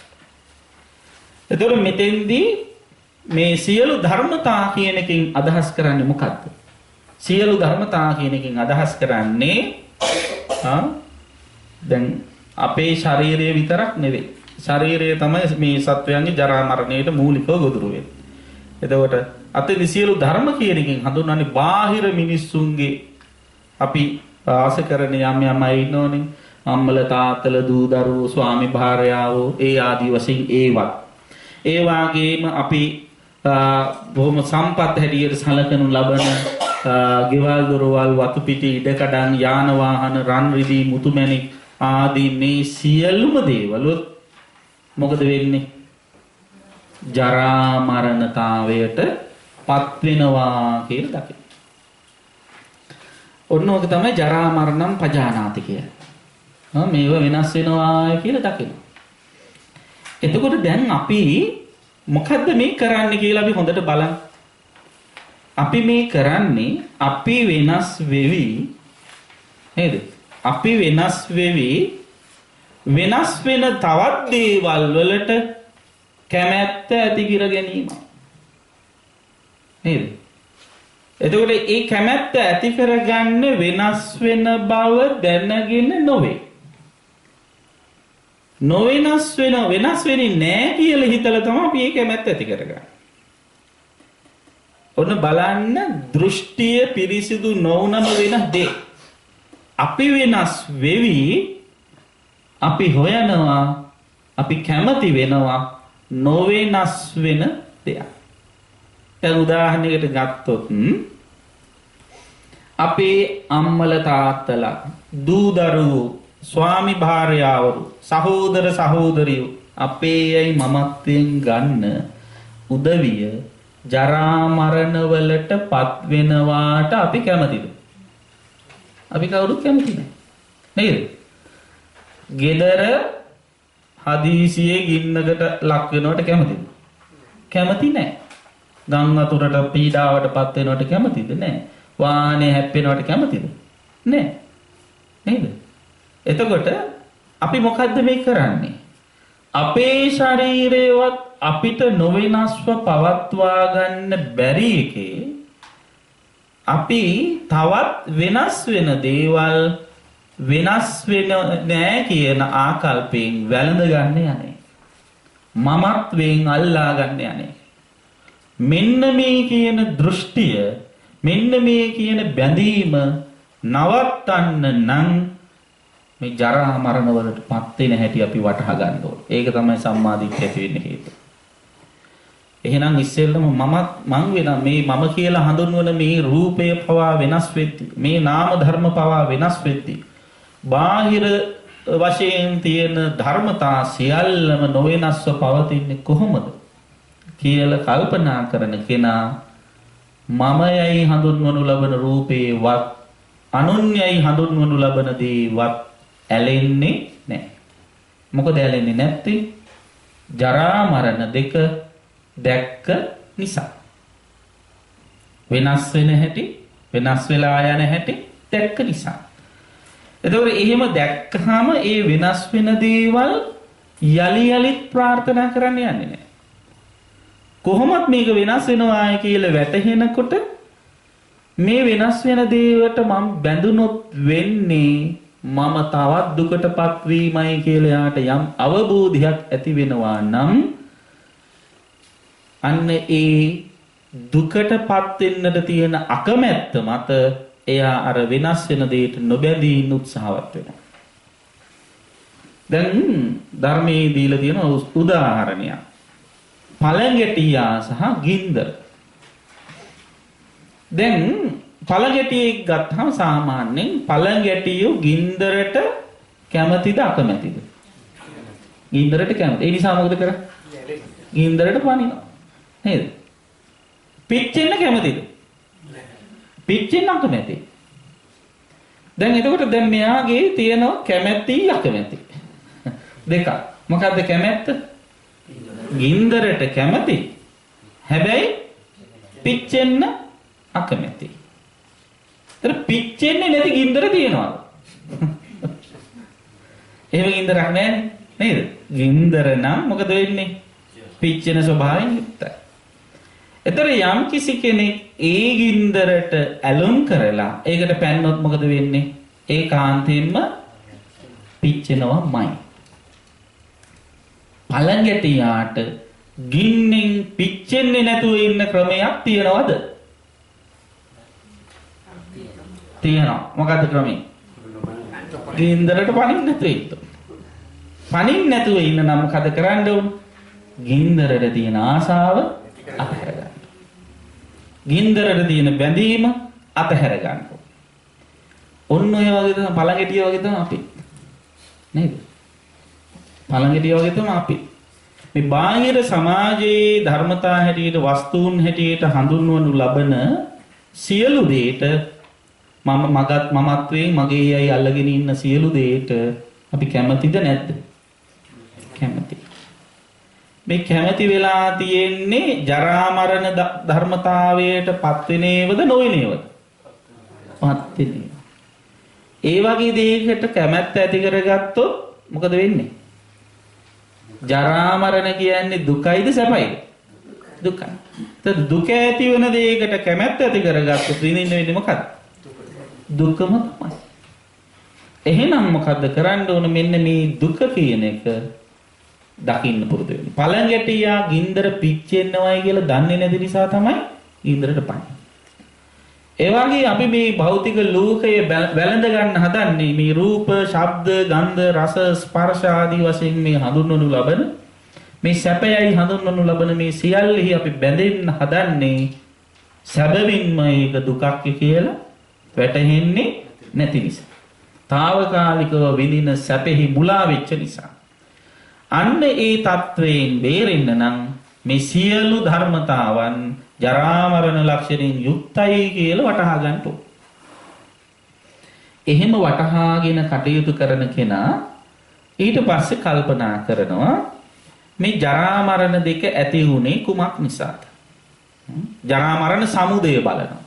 එතකොට මෙතෙන්දී මේ සියලු ධර්මතා කියන එකෙන් අදහස් කරන්නේ මොකක්ද? සියලු ධර්මතා කියන එකෙන් අදහස් කරන්නේ දැන් අපේ ශරීරය විතරක් නෙවෙයි. ශරීරය තමයි මේ සත්වයන්ගේ ජරා මරණයට මූලිකව ගොදුරු වෙන්නේ. එතකොට අතේ සියලු ධර්ම කියන එකෙන් හඳුන්වන්නේ බාහිර මිනිස්සුන්ගේ අපි ආස කරන යම් අය ඉන්නෝනේ. අම්මල තාත්තල දූ දරුවෝ ස්වාමි භාර්යාවෝ ඒ ආදී වශයෙන් ඒවත්. ඒ වගේම අපි බොහොම සම්පත් හැටියට සැලකනු ලබන ගෙවල් දොරවල් වතු පිටි ඉඩකඩම් යාන වාහන රන් රිදී මුතුමැණික් ආදී මේ සියලුම දේවල් මොකද වෙන්නේ? ජරා මරණතාවයට පත් වෙනවා කියලා දකින්න. ඔන්න ඔක තමයි ජරා මරණම් පජානාති කියන්නේ. මේව වෙනස් වෙනවා කියලා දකින්න. එතකොට දැන් අපි මොකද්ද මේ කරන්නේ කියලා අපි හොඳට බලන්න. අපි මේ කරන්නේ අපි වෙනස් වෙවි නේද? අපි වෙනස් වෙවි වෙනස් වෙන තවත් දේවල් වලට කැමැත්ත ඇති කර ගැනීම. නේද? එතකොට ඒ කැමැත්ත ඇති කරගන්න වෙනස් වෙන බව දැනගෙන නොවේ. නොවෙනස් වෙන්නේ නැහැ කියලා හිතලා තමයි අපි ඒක කැමැත්ත ඇති කරගන්නේ. ඔන්න බලන්න දෘෂ්ටිය පිරිසිදු නොවුනම වෙන දේ. අපි වෙනස් වෙවි අපි හොයනවා අපි කැමති වෙනවා නොවෙනස් වෙන දෙයක්. දැන් උදාහරණයකට ගත්තොත් අපේ අම්මල තාත්තලා දූ දරුවෝ ස්වාමි භාර්යාවරු සහෝදර සහෝදරියෝ අපේ අය මමත්වයෙන් ගන්න උදවිය ජරා මරණ වලට පත් වෙනවාට අපි කැමතිද? අපි කවුරුත් කැමති නැහැ. නේද? ගෙදර හදිසියේ ගින්නකට ලක් වෙනවට කැමතිද? කැමති නැහැ. ගම් වතුරට පීඩාවට පත් වෙනවට කැමතිද? නැහැ. වාහනේ හැප්පෙනවට කැමතිද? නැහැ. නේද? එතකොට අපි මොකද්ද මේ කරන්නේ? අපේ ශරීරයවත් අපිට නොවෙනස්ව පවත්වා ගන්න බැරි එකේ අපි තවත් වෙනස් වෙන දේවල් වෙනස් වෙන නෑ කියන ආකල්පයෙන් වැළඳ ගන්න යන්නේ. මමත්වයෙන් අල්ලා ගන්න යන්නේ. මෙන්න මේ කියන දෘෂ්ටිය මෙන්න මේ කියන බැඳීම නවත්තන්න නම් මේ ජරා මරණ වලට පත් වෙන හැටි අපි වටහා ගන්න ඕනේ. ඒක තමයි සම්මාදිට්ඨිය ඇති වෙන්න හේතුව. එහෙනම් ඉස්සෙල්ලම මං වෙන මේ මම කියලා හඳුන්වන මේ රූපය පවා වෙනස් වෙද්දී මේ නාම ධර්ම පවා වෙනස් වෙද්දී බාහිර වශයෙන් තියෙන ධර්මතා සියල්ලම නොවෙනස්ව පවතින්නේ කොහොමද කියලා කල්පනා කරන කෙනා මමයයි හඳුන්වනු ලබන රූපේවත් අනුන්‍යයි හඳුන්වනු ලබන දේවත් ඇලෙන්නේ නැහැ. මොකද ඇලෙන්නේ නැත්තේ? ජරා මරණ දෙක දැක්ක නිසා. වෙනස් වෙන හැටි වෙනස් වෙලා යන හැටි දැක්ක නිසා. එතකොට එහෙම දැක්කහම ඒ වෙනස් වෙන දේවල් යලි යලිත් ප්‍රාර්ථනා කරන්න යන්නේ නැහැ. කොහොමත් මේක වෙනස් වෙනවායි කියලා වැටහෙනකොට මේ වෙනස් වෙන දේවට මම බැඳුනොත් වෙන්නේ මම තවත් දුකටපත් වීමයි කියලා යාට යම් අවබෝධයක් ඇති වෙනවා නම් අන්න ඒ දුකටපත් වෙන්නට තියෙන අකමැත්ත මත එයා අර වෙනස් වෙන දෙයට නොබැඳී ඉන්න උත්සාහවත් වෙනවා. දැන් ධර්මයේ දීලා තියෙන උදාහරණයක්. පළඟැටියා සහ ගින්දර. දැන් පළඟැටියෙක් ගත්තාම සාමාන්‍යයෙන් පළඟැටියෝ ගින්දරට කැමතිද අකමැතිද? ගින්දරට කැමති. ඒ නිසා මොකද කරන්නේ? ගින්දරට පනිනවා. නේද? පිච්චෙන්න කැමතිද? පිච්චෙන්න අකමැති. දැන් එතකොට දැන් මෙයාගේ තියෙනවා කැමැති අකමැති. දෙක. මොකද්ද කැමැත්ත? ගින්දරට කැමති. හැබැයි පිච්චෙන්න අකමැති. ඒතර පිච්චෙන්නේ නැති ගින්දර තියනවාද? එහෙම ගින්දරක් නැහැ නේද? ගින්දර නම් මොකද වෙන්නේ? පිච්චෙන ස්වභාවයෙන් යුක්තයි. ඒතර යම් කිසි කෙනෙක් ඒ ගින්දරට ඇලුම් කරලා ඒකට පැන්නොත් මොකද වෙන්නේ? ඒකාන්තයෙන්ම පිච්චෙනවමයි. පළඟැටියාට ගින්නෙන් පිච්චෙන්නේ නැතුව ඉන්න ක්‍රමයක් තියනවද? තියෙනවා. මොකද්ද ක්‍රමය? ගින්දරට පනින්න නැතුව ඉන්න. පනින්න නැතුව ඉන්න නම් මොකද කරන්න ඕන? ගින්දරට තියෙන ආසාව අතහැර ගන්න. ගින්දරට තියෙන බැඳීම අතහැර ගන්න. ඔන්න ඔය වගේ තමයි පළඟැටිය වගේ තමයි අපි. නේද? පළඟැටිය වගේ තමයි අපි. මේ බාහිර සමාජයේ ධර්මතා හැටියට වස්තුන් හැටියට හඳුන්වනු ලබන සියලු දේට මමත්වයෙන් මගේ අය අල්ලගෙන ඉන්න සියලු දේට අපි කැමතිද නැද්ද? කැමති. මේ කැමති වෙලා තියෙන්නේ ජරා මරණ ධර්මතාවයට පත් වෙනේවද නොවනේවද? පත් වෙනේ. ඒ වගේ දෙයකට කැමැත්ත ඇති කරගත්තොත් මොකද වෙන්නේ? ජරා මරණ කියන්නේ දුකයිද සැපයිද? දුකයි. ඒත් දුක ඇති වෙන දෙයකට කැමැත්ත ඇති කරගත්තොත් විඳින්න වෙන්නේ මොකද්ද? දුකම තමයි. එහෙනම් මොකද්ද කරන්න ඕන? මෙන්න මේ දුක කියන එක දකින්න පුරුදු වෙන්න. පළඟැටියා ගින්දර පිච්චෙන්නවයි කියලා දන්නේ නැති නිසා තමයි ගින්දරට පන්නේ. ඒ වගේ අපි මේ භෞතික ලෝකයේ වැළඳ ගන්න හදන්නේ මේ රූප, ශබ්ද, ගන්ධ, රස, ස්පර්ශ ආදී වශයෙන් මේ හඳුන්වනු ලබන මේ සැපයයි හඳුන්වනු ලබන මේ සියල්ලෙහි අපි බැඳෙන්න හදන්නේ සැබවින්ම ඒක දුකක් කියලා වැටහෙන්නේ නැති නිසා. తాවකාලිකව විඳින සැපෙහි මුලා වෙච්ච නිසා. අන්න ඒ තත්වයෙන් බේරෙන්න නම් මේ සියලු ධර්මතාවන් ජරා මරණ ලක්ෂණයෙන් යුක්තයි කියලා වටහා ගන්න ඕන. එහෙම වටහාගෙන කටයුතු කරන කෙනා ඊට පස්සේ කල්පනා කරනවා මේ ජරා මරණ දෙක ඇති වුනේ කුමක් නිසාද? ජරා මරණ සමුදය බලනවා.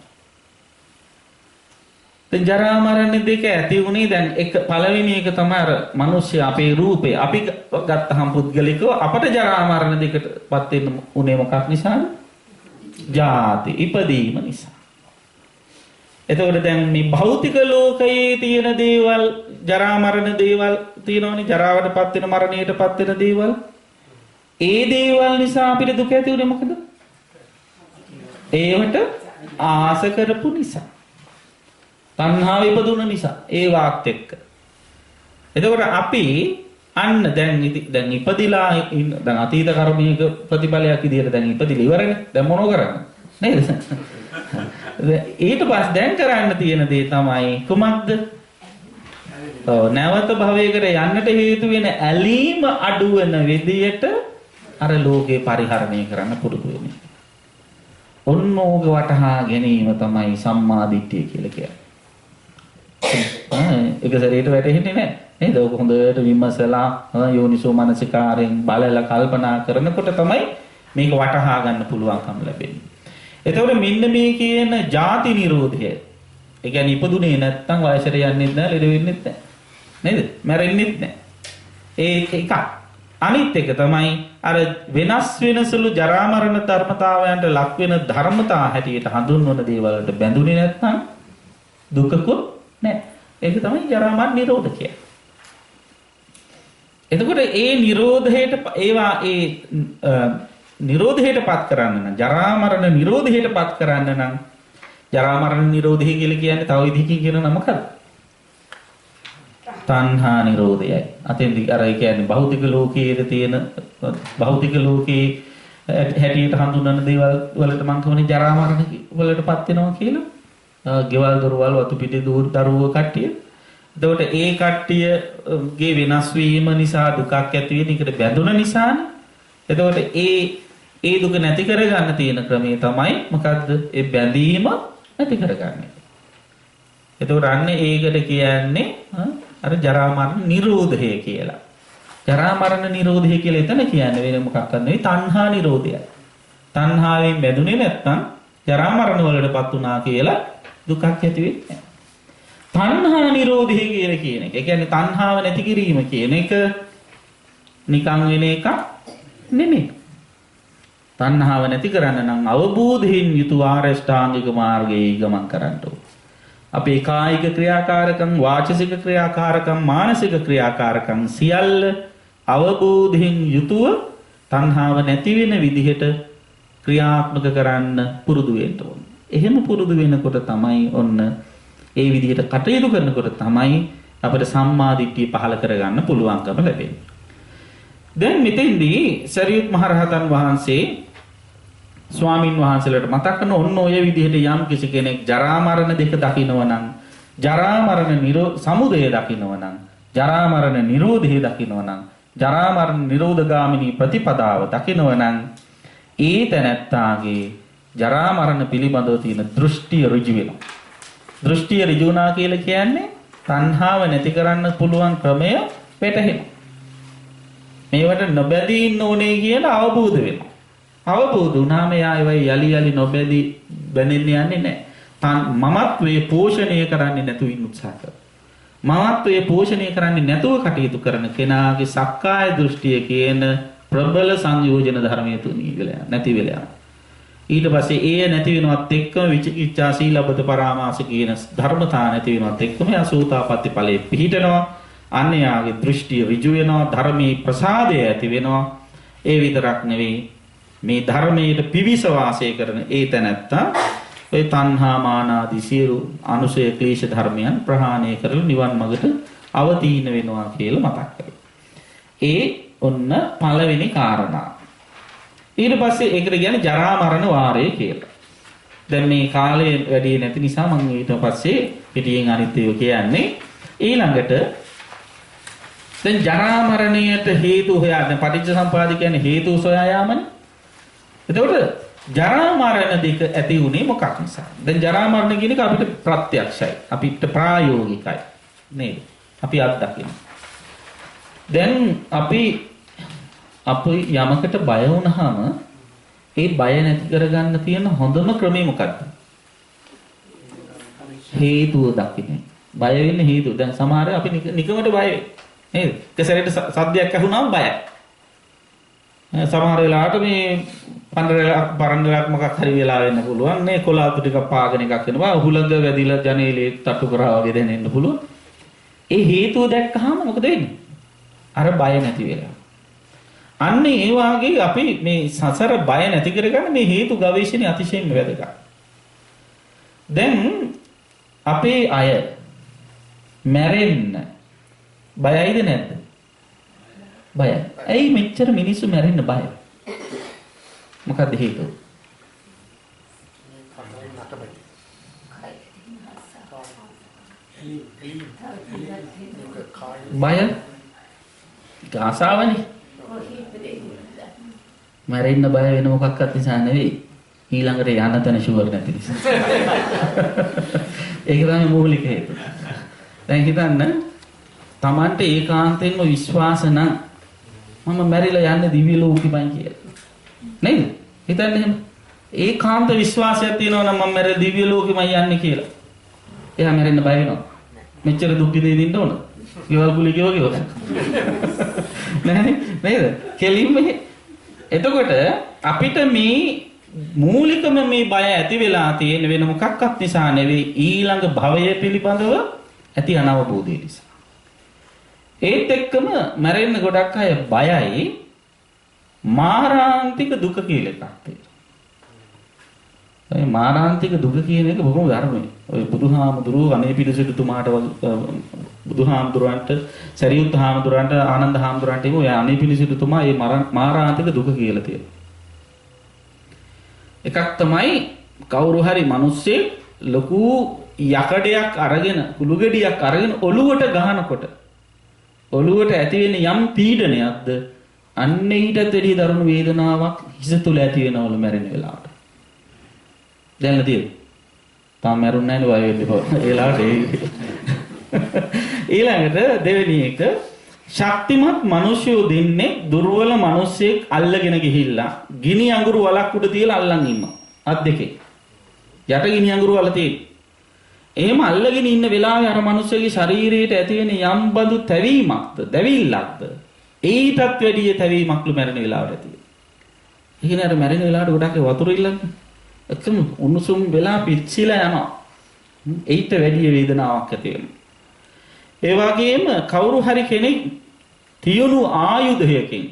දැන් ජරා මරණ දෙක ඇති වුනේ දැන් එක පළවෙනි එක තමයි අර මිනිස්සු අපේ රූපේ අපි ගත්තහම පුද්ගලිකව අපට ජරා මරණ දෙකටපත් වෙන්න උනේ මොකක් නිසාද? ජාති ඉපදීම නිසා. එතකොට දැන් මේ භෞතික ලෝකයේ තියෙන දේවල් ජරා මරණ දේවල් තියෙනවනේ ජරාවටපත් වෙන මරණයටපත් වෙන දේවල්. ඒ දේවල් නිසා අපිට දුක ඇති වුනේ මොකද? ඒවට ආස කරපු නිසා. තණ්හාව ඉපදුන නිසා ඒ වාක්ත එක්ක. එතකොට අපි අන්න දැන් ඉපදිලා දැන් අතීත කර්මයක ප්‍රතිඵලයක් විදියට දැන් ඉපදිලා ඉවරනේ. දැන් මොනව කරන්නේ? නේද? ඊට පස්සේ දැන් කරන්න තියෙන දේ තමයි කුමක්ද? නැවත භවයකට යන්නට හේතු වෙන ඇලීම අඩු වෙන විදියට අර ලෝකේ පරිහරණය කරන්න පුරුදු වෙන්නේ. ඔන්නෝග වටහා ගැනීම තමයි සම්මා දිට්ඨිය කියලා කියන්නේ. ඒක සරියට වැටෙන්නේ නැහැ. නේද? ඔක හොඳට විමසලා යෝනිසෝ මනසිකාරයෙන් බලලා කල්පනා කරනකොට තමයි මේක වටහා ගන්න පුළුවන්කම ලැබෙන්නේ. එතකොට මෙන්න මේ කියන ජාති නිරෝධය. ඒ කියන්නේ ඉපදුනේ නැත්තම් වයසට යන්නෙත් නැහැ, ලෙඩ වෙන්නෙත් නැහැ. නේද? මැරෙන්නෙත් නැහැ. ඒ එකක්. අනිත් එක තමයි අර වෙනස් වෙනසලු ජරා මරණ ධර්මතාවයන්ට ලක් වෙන ධර්මතා හැටියට හඳුන්වන දේවල් වලට බැඳුනේ නැත්නම් දුකකුත් නැහැ. ඒක තමයි ජරා මරණ නිරෝධ කියන්නේ. එතකොට ඒ නිරෝධයට ඒවා ඒ නිරෝධයටපත් කරන්න නම් ජරා මරණ නිරෝධයටපත් කරන්න නම් ජරා මරණ නිරෝධය කියලා කියන්නේ තව විදිහකින් කියන නම මොකක්ද? තණ්හා නිරෝධයයි. අතෙන්දි අර ඒ කියන්නේ භෞතික ලෝකයේ තියෙන භෞතික ලෝකයේ හැටියට හඳුන්වන දේවල් වලට මම කියන්නේ ජරා මරණ වලටපත් වෙනවා කියලා. ගෙවල් දොරවල් වතු පිටි දරුවෝ කට්ටිය. එතකොට ඒ කට්ටියගේ වෙනස් වීම නිසා දුකක් ඇති වෙන එකට බැඳුන නිසානේ. එතකොට ඒ දුක නැති කරගන්න තියෙන ක්‍රමය තමයි මොකද්ද? ඒ බැඳීම නැති කරගන්නේ. එතකොට අන්න ඒකට කියන්නේ අර ජරා මරණ නිරෝධය කියලා. ජරා මරණ නිරෝධය කියලා එතන කියන්නේ වෙන මොකක්ද නෙවෙයි තණ්හා නිරෝධයයි. තණ්හාවෙන් බැඳුනේ නැත්නම් ජරා මරණ වලටපත් උනා කියලා දුකක් ඇති වෙන්නේ. තණ්හා නිරෝධය කියලා කියන එක. ඒ කියන්නේ තණ්හාව නැති කිරීම කියන එක නිකන් වෙන එකක් නෙමෙයි. තණ්හාව නැති කරන්න නම් අවබෝධයෙන් යුතු ආරෂ්ඨාංගික මාර්ගයේ ගමන් කරන්න ඕන. අපේ කායික ක්‍රියාකාරකම්, වාචසික ක්‍රියාකාරකම්, මානසික ක්‍රියාකාරකම් සියල්ල අවබෝධයෙන් යුතුව තණ්හාව නැති වෙන විදිහට ක්‍රියාත්මක කරන්න පුරුදු වෙන්න ඕන. එහෙම පුරුදු වෙනකොට තමයි ඔන්න ඒ විදිහට කටයුතු කරනකොට තමයි අපිට සම්මා දිට්ඨිය පහළ කරගන්න පුළුවන්කම ලැබෙන්නේ. දැන් මෙතෙන්දී සරියුත් මහරහතන් වහන්සේ ස්වාමින් වහන්සේලාට මතක් කරන ඔන්න ඔය විදිහට යම් කිසි කෙනෙක් ජරා මරණ දෙක දකිනවා නම්, ජරා මරණ සමුදය දකිනවා නම්, ජරා මරණ නිරෝධය දකිනවා නම්, ජරා මරණ නිරෝධගාමිනී ප්‍රතිපදාව දකිනවා නම් ඒ තැනැත්තාගේ ජරා මරණ පිළිබඳව තියෙන දෘෂ්ටිය ඍජු වෙනවා. දෘෂ්ටිය ඍජු වුණා කියලා කියන්නේ තණ්හාව නැති කරන්න පුළුවන් ක්‍රමය වැටහෙනවා. මේවට නොබැදී ඉන්න ඕනේ කියලා අවබෝධ වෙනවා. අවබෝධ වුණාම යායවයි යලි නොබැදී බැඳෙන්නේ යන්නේ නැහැ. මමත්වයේ පෝෂණය කරන්නේ නැතුව ඉන්න උත්සාහ කරනවා. මමත්වයේ පෝෂණය කරන්නේ නැතුව කටයුතු කරන කෙනාගේ සක්කාය දෘෂ්ටිය කියන ප්‍රබල සංයෝජන ධර්මයේ තුනී වෙලා නැති වෙලා. ඊට පස්සේ ඒ නැති වෙනවත් එක්කම විචිකිච්ඡා සීලබ්බත පරාමාස කියන ධර්මතා නැති වෙනවත් එක්කම අසෝතාපට්ටි ඵලයේ පිහිටනවා. අන්‍යයාගේ දෘෂ්ටිය ඍජු වෙනවා, ධර්මයේ ප්‍රසාදය ඇති වෙනවා. ඒ විතරක් නෙවෙයි මේ ධර්මයේ පිවිස වාසය කරන ඒ තැනැත්තා ඔය තණ්හා මාන ආදී සියලු අනුසය ක්ලේශ ධර්මයන් ප්‍රහාණය කරලා නිවන් මඟට අවතීන වෙනවා කියලා මතක් කරගන්න. ඒ ඔන්න පළවෙනි කාරණා. ඊට පස්සේ ඒකට කියන්නේ ජරා මරණ වාරය කියලා. දැන් මේ කාලය වැඩි නැති නිසා මම ඊට පස්සේ පිටියෙන් අනිත් ඒවා කියන්නේ ඊළඟට දැන් ජරා මරණයට හේතු හොයන්න පටිච්චසමුප්පාද කියන්නේ හේතු සොයා යාමනේ. එතකොට ජරා මරණ දෙක ඇති වුණේ මොකක් නිසා? දැන් ජරා මරණ කියන එක අපිට ප්‍රත්‍යක්ෂයි. අපිට ප්‍රායෝගිකයි. නේද? අපි අත්දකිනවා. දැන් අපි යමකට බය වුණාම ඒ බය නැති කරගන්න තියෙන හොඳම ක්‍රමය මොකක්ද? හේතුව දකින්න. බය වෙන්නේ හේතුව. දැන් සමහර අපි නිකමට බය වෙයි. නේද? කසරේට සද්දයක් ඇහුණාම බයයි. සමහර වෙලාවට මේ පරණලක් මොකක් හරි වෙලා වෙන්න පුළුවන්. මේ කොලාතු ටිකක් පාගෙන එකක් වෙනවා. හුළඟ වැදිලා ජනේලේ තට්ටු කරා වගේ දැනෙන්න පුළුවන්. ඒ හේතුව දැක්කහම මොකද වෙන්නේ? අර බය නැති වෙලා. අන්න ඒ වාගේ අපි මේ සසර බය නැති කරගන්න මේ හේතු ගවේෂණය අතිශයින්ම වැදගත්. දැන් අපේ අය මැරෙන්න බයයිද නැද්ද? බයයි. ඇයි මෙච්චර මිනිස්සු මැරෙන්න බය? මොකක්ද හේතුව? බය ආසාවනේ. මැරෙන්න බය වෙන මොකක්වත් නිසා නෙවෙයි. ඊළඟට යන්න තැන ෂුවර් නැති නිසා. ඒක තමයි මූලික හේතුව. දැන් හිතන්න Tamante ඒකාන්තයෙන්ම විශ්වාස නම් මම මැරිලා යන්නේ දිව්‍ය ලෝකෙමයි කියලා. නේද? හිතන්න එහෙම. ඒකාන්ත විශ්වාසයක් තියෙනවා නම් මම මැරෙලා දිව්‍ය ලෝකෙමයි යන්නේ කියලා. එයා මැරෙන්න බය වෙනවා. මෙච්චර දුක් විඳින්න ඕන. ගෙවල් කුලි ගෙවගේ වගේ. නේද? කෙලින්ම එතකොට අපිට මේ මූලිකම මේ බය ඇති වෙලා තියෙන වෙන මොකක්වත් නිසා නෙවෙයි ඊළඟ භවය පිළිබඳව ඇති අනවබෝධය නිසා. ඒත් එක්කම මැරෙන්න ගොඩක් අය බයයි මාරාන්තික දුක කියලා එකක් තියෙනවා. ඒ මාරාන්තික දුක කියන එක බොහොම ධර්මයි. ඔය බුදුහාමුදුරුවෝ අනේ පිළිසිතුමාට බුදුහාමුදුරන්ට සරියුත් හාමුදුරන්ට ආනන්ද හාමුදුරන්ට ඔය අනේ පිළිසිතුමා මේ මාරාන්තික දුක කියලා තියෙනවා. එකක් තමයි කවුරු හරි මිනිස්සේ ලොකු යකඩයක් අරගෙන කුළු ගෙඩියක් අරගෙන ඔලුවට ගහනකොට ඔලුවට ඇති වෙන යම් පීඩනයක්ද අන්න ඊටත් වැඩි දරුණු වේදනාවක් හිස තුල ඇති වෙනවලු මැරෙන වෙලාවට. දැන්ලා තියෙන්නේ. තාම මැරුන්නේ නැහැ නේ වය වෙන්නේ. ඒලාට ඊළඟට දෙවෙනි එක ශක්තිමත් මිනිස්සු දෙන්නේ දුර්වල මිනිස්සෙක් අල්ලගෙන ගිහිල්ලා ගිනි අඟුරු වලක් උඩ තියලා අල්ලන් ඉන්නවා. අත් දෙකේ. යට ගිනි අඟුරු වල තියෙන්නේ. එහෙම අල්ලගෙන ඉන්න වෙලාවේ අර මිනිස්සුගේ ශරීරයට ඇති වෙන යම් බඳු තැවීමක්ද දැවිල්ලක්ද ඊටත් වැඩිය තැවීමක්ලු මැරෙන වෙලාවට ඇති වෙනවා. ඒ කියන්නේ අර මැරෙන වෙලාවට ගොඩක් වතුර ඉල්ලන්නේ. එකම උණුසුම් වෙලා පිච්චිලා යනවා. ඊට වැඩිය වේදනාවක් ඇති වෙනවා. ඒ වගේම කවුරු හරි කෙනෙක් තියුණු ආයුධයකින්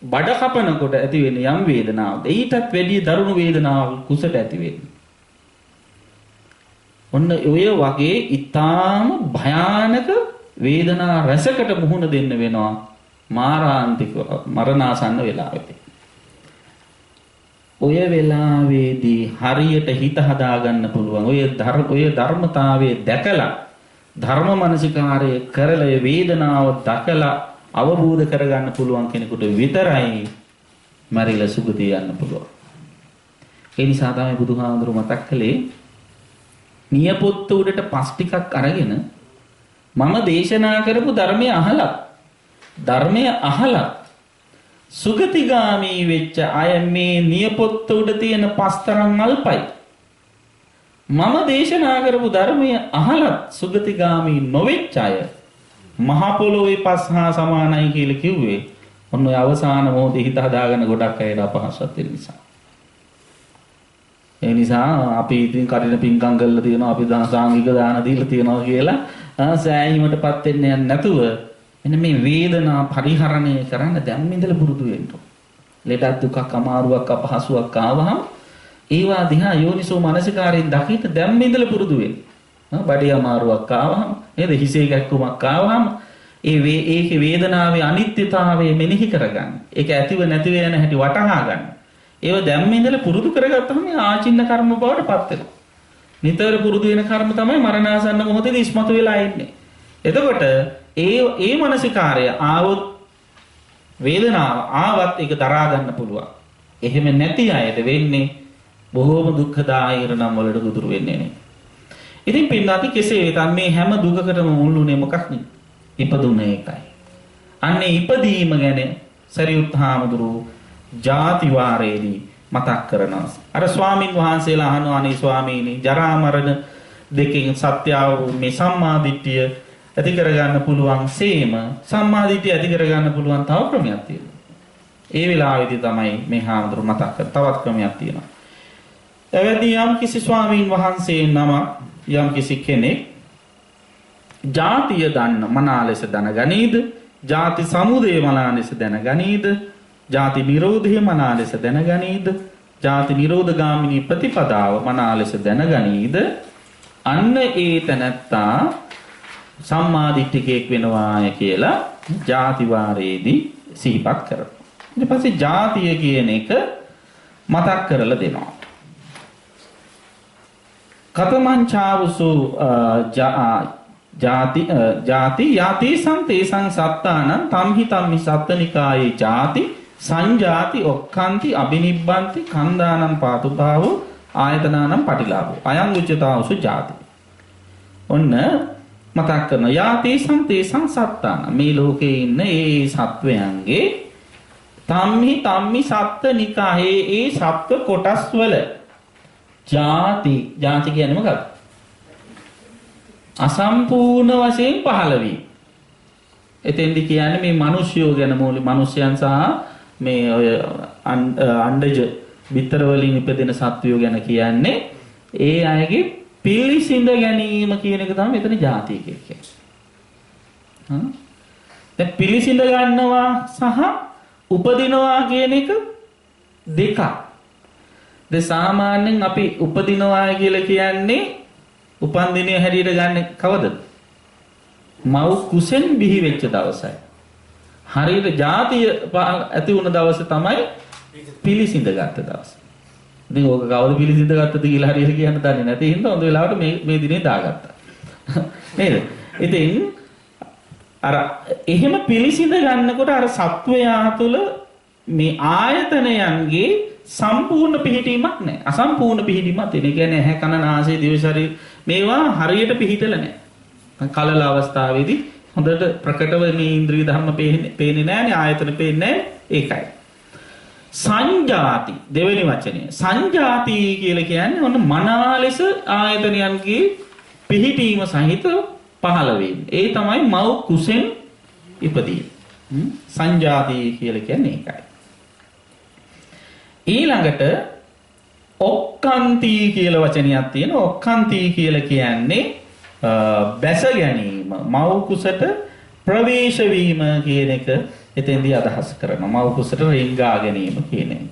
බඩ කපනකොට ඇති වෙන යම් වේදනාවක් ඊටත් වැඩිය දරුණු වේදනාවක් කුසට ඇති වෙනවා. ඔන්න ඔය වගේ ඊටාම භයානක වේදනා රසකට මුහුණ දෙන්න වෙනවා මාරාන්තික මරණාසන්න වෙලාවෙදී. ඔය වෙලාවේදී හරියට හිත හදාගන්න පුළුවන්. ඔය ධර්මතාවයේ දැකලා ධර්ම මනසිකාරය කරලා වේදනාව දකලා අවබෝධ කරගන්න පුළුවන් කෙනෙකුට විතරයි මරිලා සුගතිය යන්න පුළුවන්. ඒ නිසා තමයි බුදුහාමුදුරුවෝ මතක් කළේ නියපොත්ත උඩට පස් ටිකක් අරගෙන මම දේශනා කරපු ධර්මය අහලා සුගතිගාමී වෙච්ච අය මේ නියපොත්ත උඩ තියෙන පස් තරම් අල්පයි. මම දේශනා කරපු ධර්මය අහලත් සුගතිගාමී නොවෙච්ච අය මහ පොළොවේ පස් හා සමානයි කියලා කිව්වේ ඔන්න ඔය අවසාන මොහොතේ හිත හදාගෙන ගොඩක් අය අපහසුත් වෙන නිසා. ඒ නිසා අපි ඉතින් කටින පිංකම් කරලා තියෙනවා අපි සාංගික දාන දීලා තියෙනවා කියලා සෑහීමටපත් වෙන්නේ නැතුව මෙන්න මේ වේදනා පරිහරණය කරන්න දැන් ඉඳලා පුරුදු වෙන්න ඕන. ලෙඩක් දුකක් අමාරුවක් අපහසුයක් ආවහම ඒවා දිහා යෝනිසෝ මනසිකාරයෙන් දකින්න දැම්ම ඉඳලා පුරුදු වෙන්න. බඩේ අමාරුවක් ආවහම නේද හිසේ කැක්කුමක් ආවහම ඒකේ වේදනාවේ අනිත්‍යතාවය මෙනෙහි කරගන්න. ඒක ඇතිව නැතිව යන හැටි වටහා ගන්න. ඒව දැම්ම ඉඳලා පුරුදු කරගත්තම ආචින්න කර්ම බවට පත් වෙනවා. නිතර පුරුදු වෙන කර්ම තමයි මරණාසන්න මොහොතේදී ඉස්මතු වෙලා ඉන්නේ. එතකොට ඒ මානසිකාරය ආවොත් වේදනාව ආවත් ඒක දරා ගන්න පුළුවන්. එහෙම නැති අයට වෙන්නේ බොහෝම දුක්ඛදායක නම් වලට ගුදුරු වෙන්නේ නේ. ඉතින් පින්නාති කෙසේ වෙතත් මේ හැම දුකකටම මුල්ුනේ මොකක්ද? ඉපදුන එකයි. අන්නේ ඉපදීම ගැන සරියුත් හාමුදුරුවෝ ජාති වාරයේදී මතක් කරනවා. අර ස්වාමින් වහන්සේලා අහනවා අනේ ස්වාමීනි ජරා මරණ දෙකෙන් සත්‍ය මේ සම්මා දිට්ඨිය ඇති කරගන්න පුළුවන් සේම සම්මා දිට්ඨිය ඇති කරගන්න පුළුවන් තව ක්‍රමයක් තියෙනවා. ඒ වෙලාවේදී තමයි මේ හාමුදුරුවෝ මතක් කර තවත් ක්‍රමයක් තියෙනවා. එවැනි යම් කිසි ස්වාමීන් වහන්සේ නම යම් කිසි කෙනෙක් ජාතිය දන්න මනා ලෙස දැනගනීද? ජාති සමුදය මනා ලෙස දැනගනීද? ජාති නිරෝධය මනා ලෙස දැනගනීද? ජාති නිරෝධගාමිනී ප්‍රතිපදාව මනා ලෙස දැනගනීද? අන්න ඒ තැනැත්තා සම්මාදිට්ඨිකයෙක් වෙනවාය කියලා ජාති වාරයේදී සිහිපත් කරනවා. ඊට පස්සේ ජාතිය කියන එක මතක් කරලා දෙනවා. කතමංචාවසු ජාති යති සංතේසං සත්තානං තම්හි තම්හි සත්තනිකායේ ජාති සංජාති ඔක්ඛන්ති අබිනිබ්බන්ති කන්දානම් පාතුභාවෝ ආයතනානම් පටිලාභෝ අයං උච්චතාවසු ජාති. ඔන්න මතක් කරන යති සංතේසං සත්තාන මේ ලෝකේ ඉන්න ඒ සත්වයන්ගේ තම්හි තම්හි සත්තනිකායේ ඒ සත්ව කොටස් වල ජාති කියන්නේ මොකක්ද? අසම්පූර්ණ වශයෙන් පහළ වී. එතෙන්දි කියන්නේ මේ මිනිස්යෝ ගැන මූලික මිනිස්යන් සහ මේ ඔය අණ්ඩජ බිත්තර වලින් ඉපදෙන සත්වයෝ ගැන කියන්නේ ඒ අයගේ පිළිසිඳ ගැනීම කියන එක තමයි මෙතන ජාතිය කියන්නේ. දැන් පිළිසිඳ ගන්නවා සහ උපදිනවා කියන එක දෙකක්. දැන් සාමාන්‍යයෙන් අපි උපදිනවා කියලා කියන්නේ උපන් දිනේ හැටියට ගන්න කවදද? මව් කුසෙන් බිහි වෙච්ච දවසයි. හරියට ජාතිය ඇති වුණ දවස තමයි පිළිසිඳ ගත්ත දවස. ඉතින් ඕක කවුද පිළිසිඳ ගත්තද කියලා හරියට කියන්න දන්නේ නැති හින්දා හොඳ වෙලාවට මේ දිනේ දාගත්තා. නේද? ඉතින් අර එහෙම පිළිසිඳ ගන්නකොට අර සත්වයා තුළ මේ ආයතනයන්ගේ සම්පූර්ණ පිහිටීමක් නැහැ. අසම්පූර්ණ පිහිටීමක් තියෙන. ඒ කියන්නේ ඇහැ කන නාසය දිව ශරීර මේවා හරියට පිහිටලා නැහැ. කලල අවස්ථාවේදී හොඳට ප්‍රකටව මේ ඉන්ද්‍රිය ධර්ම පේන්නේ නැහැනේ ආයතන පේන්නේ නැහැ. ඒකයි. සංජාති දෙවෙනි වචනය. සංජාති කියලා කියන්නේ ඔන්න මනා ලෙස ආයතනයන්ගේ පිහිටීම සහිත පහළ වීම. ඒ තමයි මව් කුසෙන් ඉපදීම. සංජාති කියලා කියන්නේ ඒකයි. ඊළඟට ඔක්කාන්ති කියලා වචනයක් තියෙනවා. ඔක්කාන්ති කියලා කියන්නේ බැස ගැනීම, මව් කුසට ප්‍රවේශ වීම කියන එක එතෙන්දී අදහස් කරනවා. මව් කුසට රිංගා ගැනීම කියන එක.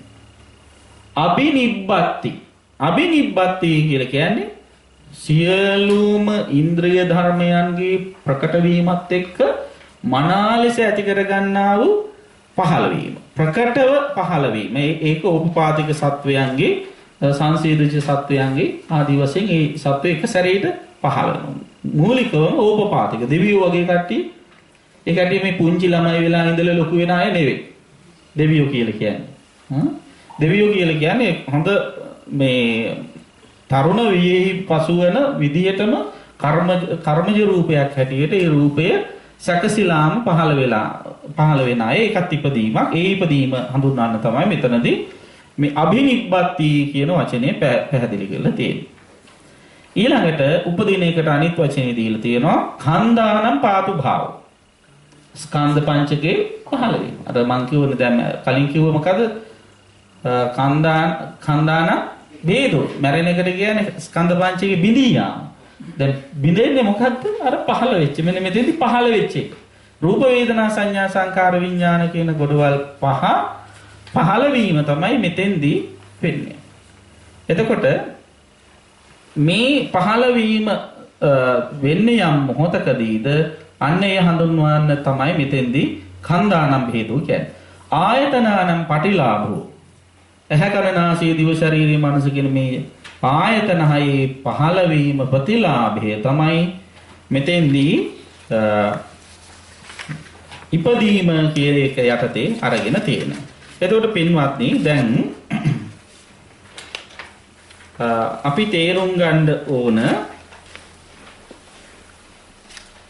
අබිනිබ්බති. අබිනිබ්බති කියලා කියන්නේ සියලුම ඉන්ද්‍රිය ධර්මයන්ගේ ප්‍රකට වීමත් එක්ක මනා ලෙස ඇති කර ගන්නා වූ පහළ වීම. ප්‍රකටව පහළ වීම. ඒක ඕපපාතික සත්වයන්ගේ සංසීදජ සත්වයන්ගේ ආදි වශයෙන් ඒ සත්ව එක සැරේට පහළ වෙනවා. මූලිකවම ඕපපාතික දෙවියෝ වගේ කට්ටිය. ඒ කට්ටිය මේ පුංචි ළමයි වෙලා ඉඳලා ලොකු වෙන අය නෙවෙයි. දෙවියෝ කියලා කියන්නේ. දෙවියෝ කියලා කියන්නේ හොඳ මේ තරුණ වියෙහි පසු වෙන විදිහටම කර්මජ රූපයක් හැටියට ඒ රූපය සැකසීලාම පහළ වෙන අය ඒකත් ඉපදීමක්. ඒ ඉපදීම හඳුන්වන්න තමයි මෙතනදී මේ අභිනිබ්බති කියන වචනේ පැහැදිලි කරලා තියෙන්නේ. ඊළඟට උපදින එකට අනිත් වචනේ දීලා තියෙනවා කන්දානම් පාතු භාව. ස්කන්ධ පංචකේ පහළ වීම. අර මං කියවනේ දැන් කලින් කිව්ව මොකද? කන්දාන වේදෝ මැරෙන එකට කියන්නේ ස්කන්ධ පංචකේ බිඳී යාම. දැන් බිඳෙන්නේ මොකද්ද? අර පහළ වෙච්ච. මෙන්න මෙතෙන්දී පහළ වෙච්ච එක. රූප වේදනා සංඥා සංකාර විඥාන කියන ගොඩවල් පහ පහළ වීම තමයි මෙතෙන්දී වෙන්නේ. එතකොට මේ පහළ වීම වෙන්නේ යම් මොහොතකදීද අන්න ඒ හඳුන්වන්න තමයි මෙතෙන්දී කන්දානම් හේතු කියන්නේ. ආයතනානම් පටිලාභෝ. ඇහැ කන නාසය දිව ශරීරය මනස කියන මේ ආයතන හයේ පහළ වීම ප්‍රතිලාභය තමයි මෙතෙන්දී ඉපදීම කියන එක යටතේ අරගෙන තියෙනවා. එතකොට පින්වත්නි දැන් අපි තේරුම් ගන්න ඕන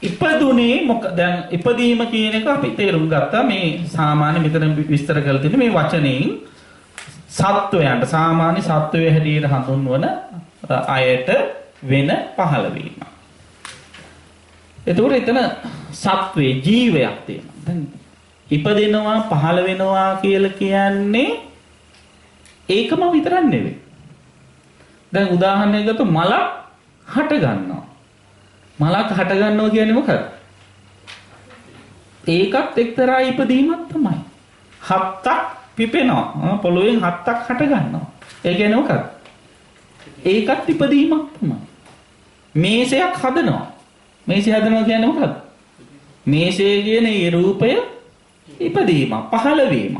ඉපදුනේ දැන් ඉපදීම කියන එක අපි තේරුම් ගත්තා මේ සාමාන්‍ය මෙතන විස්තර කරලා තියෙන මේ වචනයෙන් සත්වයන්ට සාමාන්‍ය සත්වයේ හැටියට හඳුන්වන අයට වෙන පහළ වීම. එතකොට එතන සත්වේ ජීවයක් තියෙනවා. දැන් ඉපදෙනවා පහළ වෙනවා කියලා කියන්නේ ඒකම විතරක් නෙවෙයි. දැන් උදාහරණයක් ගත්තොත් මලක් හට ගන්නවා. මලක් හට ගන්නවා කියන්නේ මොකක්ද? ඒකත් එක්තරා ඉපදීමක් තමයි. හත්තක් පිපෙනවා. පොළොවෙන් හත්තක් හට ගන්නවා. ඒ කියන්නේ මොකක්ද? ඒකත් ඉපදීමක් තමයි. මේසයක් හදනවා. මේසය හදනවා කියන්නේ මොකක්ද? මේසය කියන ඒ රූපය ඉපදීමක්, පහළ වීමක්.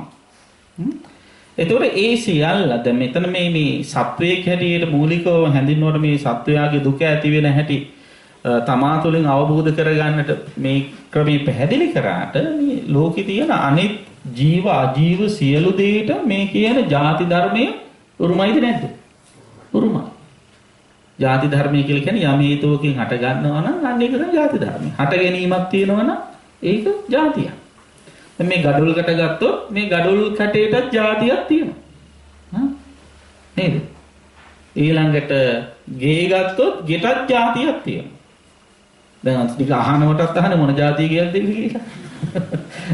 එතකොට ඒ සියල්ල දැන් මෙතන මේ සත්වයේ හැටියට මූලිකව හැඳින්වන මේ සත්වයාගේ දුක ඇති වෙන හැටි තමා තුළින් අවබෝධ කරගන්නට මේ ක්‍රමයේ පැහැදිලි කරාට මේ ලෝකේ තියෙන අනිත් ජීව අජීව සියලු දේට මේ කියන ಜಾති ධර්මයේ උරුමයිද නැද්ද? උරුමයි. ಜಾති ධර්මය කියලා කියන්නේ යම් හේතුවකින් හට ගන්නවා නම් අන්න ඒක තමයි ಜಾති ධර්මය. හට ගැනීමක් තියෙනවා නම් ඒක ಜಾතියක්. දැන් මේ gadulකට ගත්තොත් මේ gadul කැටේටත් ಜಾතියක් තියෙනවා. නේද? ඊළඟට ගේ ගත්තොත් ගෙටත් ಜಾතියක් තියෙනවා. දැන් ටික අහනවටත් අහන්නේ මොන ಜಾතිය කියලාද කියලා.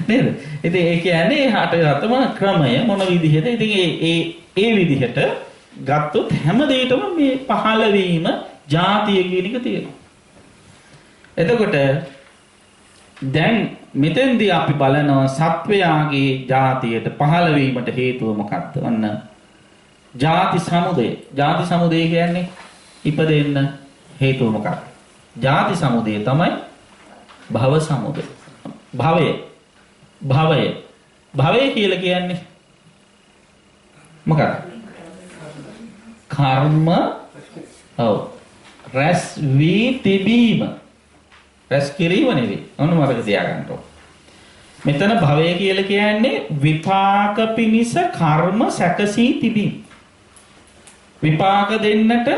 නේද? ඉතින් ඒ කියන්නේ හටගත්තම ක්‍රමය මොන විදිහද? ඉතින් ඒ විදිහට ගත්තොත් හැම දෙයකම මේ පහළ වීම ಜಾතිය කියන එක තියෙනවා. එතකොට දැන් මෙතෙන්දී අපි බලනවා සත්වයාගේ ಜಾතියට පහළ වීමට හේතුව මොකක්ද? ඔන්න ಜಾති සමුදය. ಜಾති සමුදය කියන්නේ ඉපදෙන්න හේතුව මොකක්ද? ಜಾති සමුදය තමයි භව සමුදය. භවය කියලා කියන්නේ මොකක්ද? කර්ම රැස් වී තිබීම. රැස් කිරීම නෙවෙයි. ඔන්න මතක තියාගන්න ඕන. මෙතන භවය කියලා කියන්නේ විපාක පිනිස කර්ම සැකසී තිබීම. විපාක දෙන්නට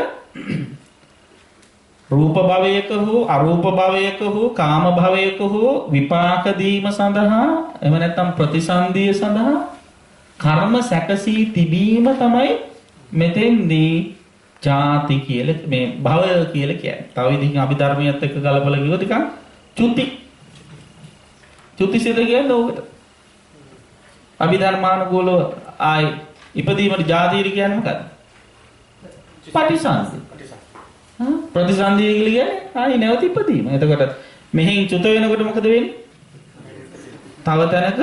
රූප භවයක හෝ අරූප භවයක හෝ කාම භවයක හෝ විපාක දීම සඳහා එහෙම නැත්නම් ප්‍රතිසන්දිය සඳහා කර්ම සැකසී තිබීම තමයි මෙතෙන්දී ಜಾති කියලා මේ භවය කියලා කියන්නේ. තව ඉතින් අභිධර්මයත් එක්ක ගලපලා කිව්වොත් ටිකක් චුතිසිත කියන්නේ ඕකට. අභිධර්මානුකූලව ආයි ඉපදීමට ಜಾති කියන්නේ මොකද්ද? පටිසන්ධි. ප්‍රතිසන්ධිය කියලා කියන්නේ ආයි නැවත ඉපදීම. එතකොට මෙහෙන් චුත වෙනකොට මොකද වෙන්නේ? තව තැනක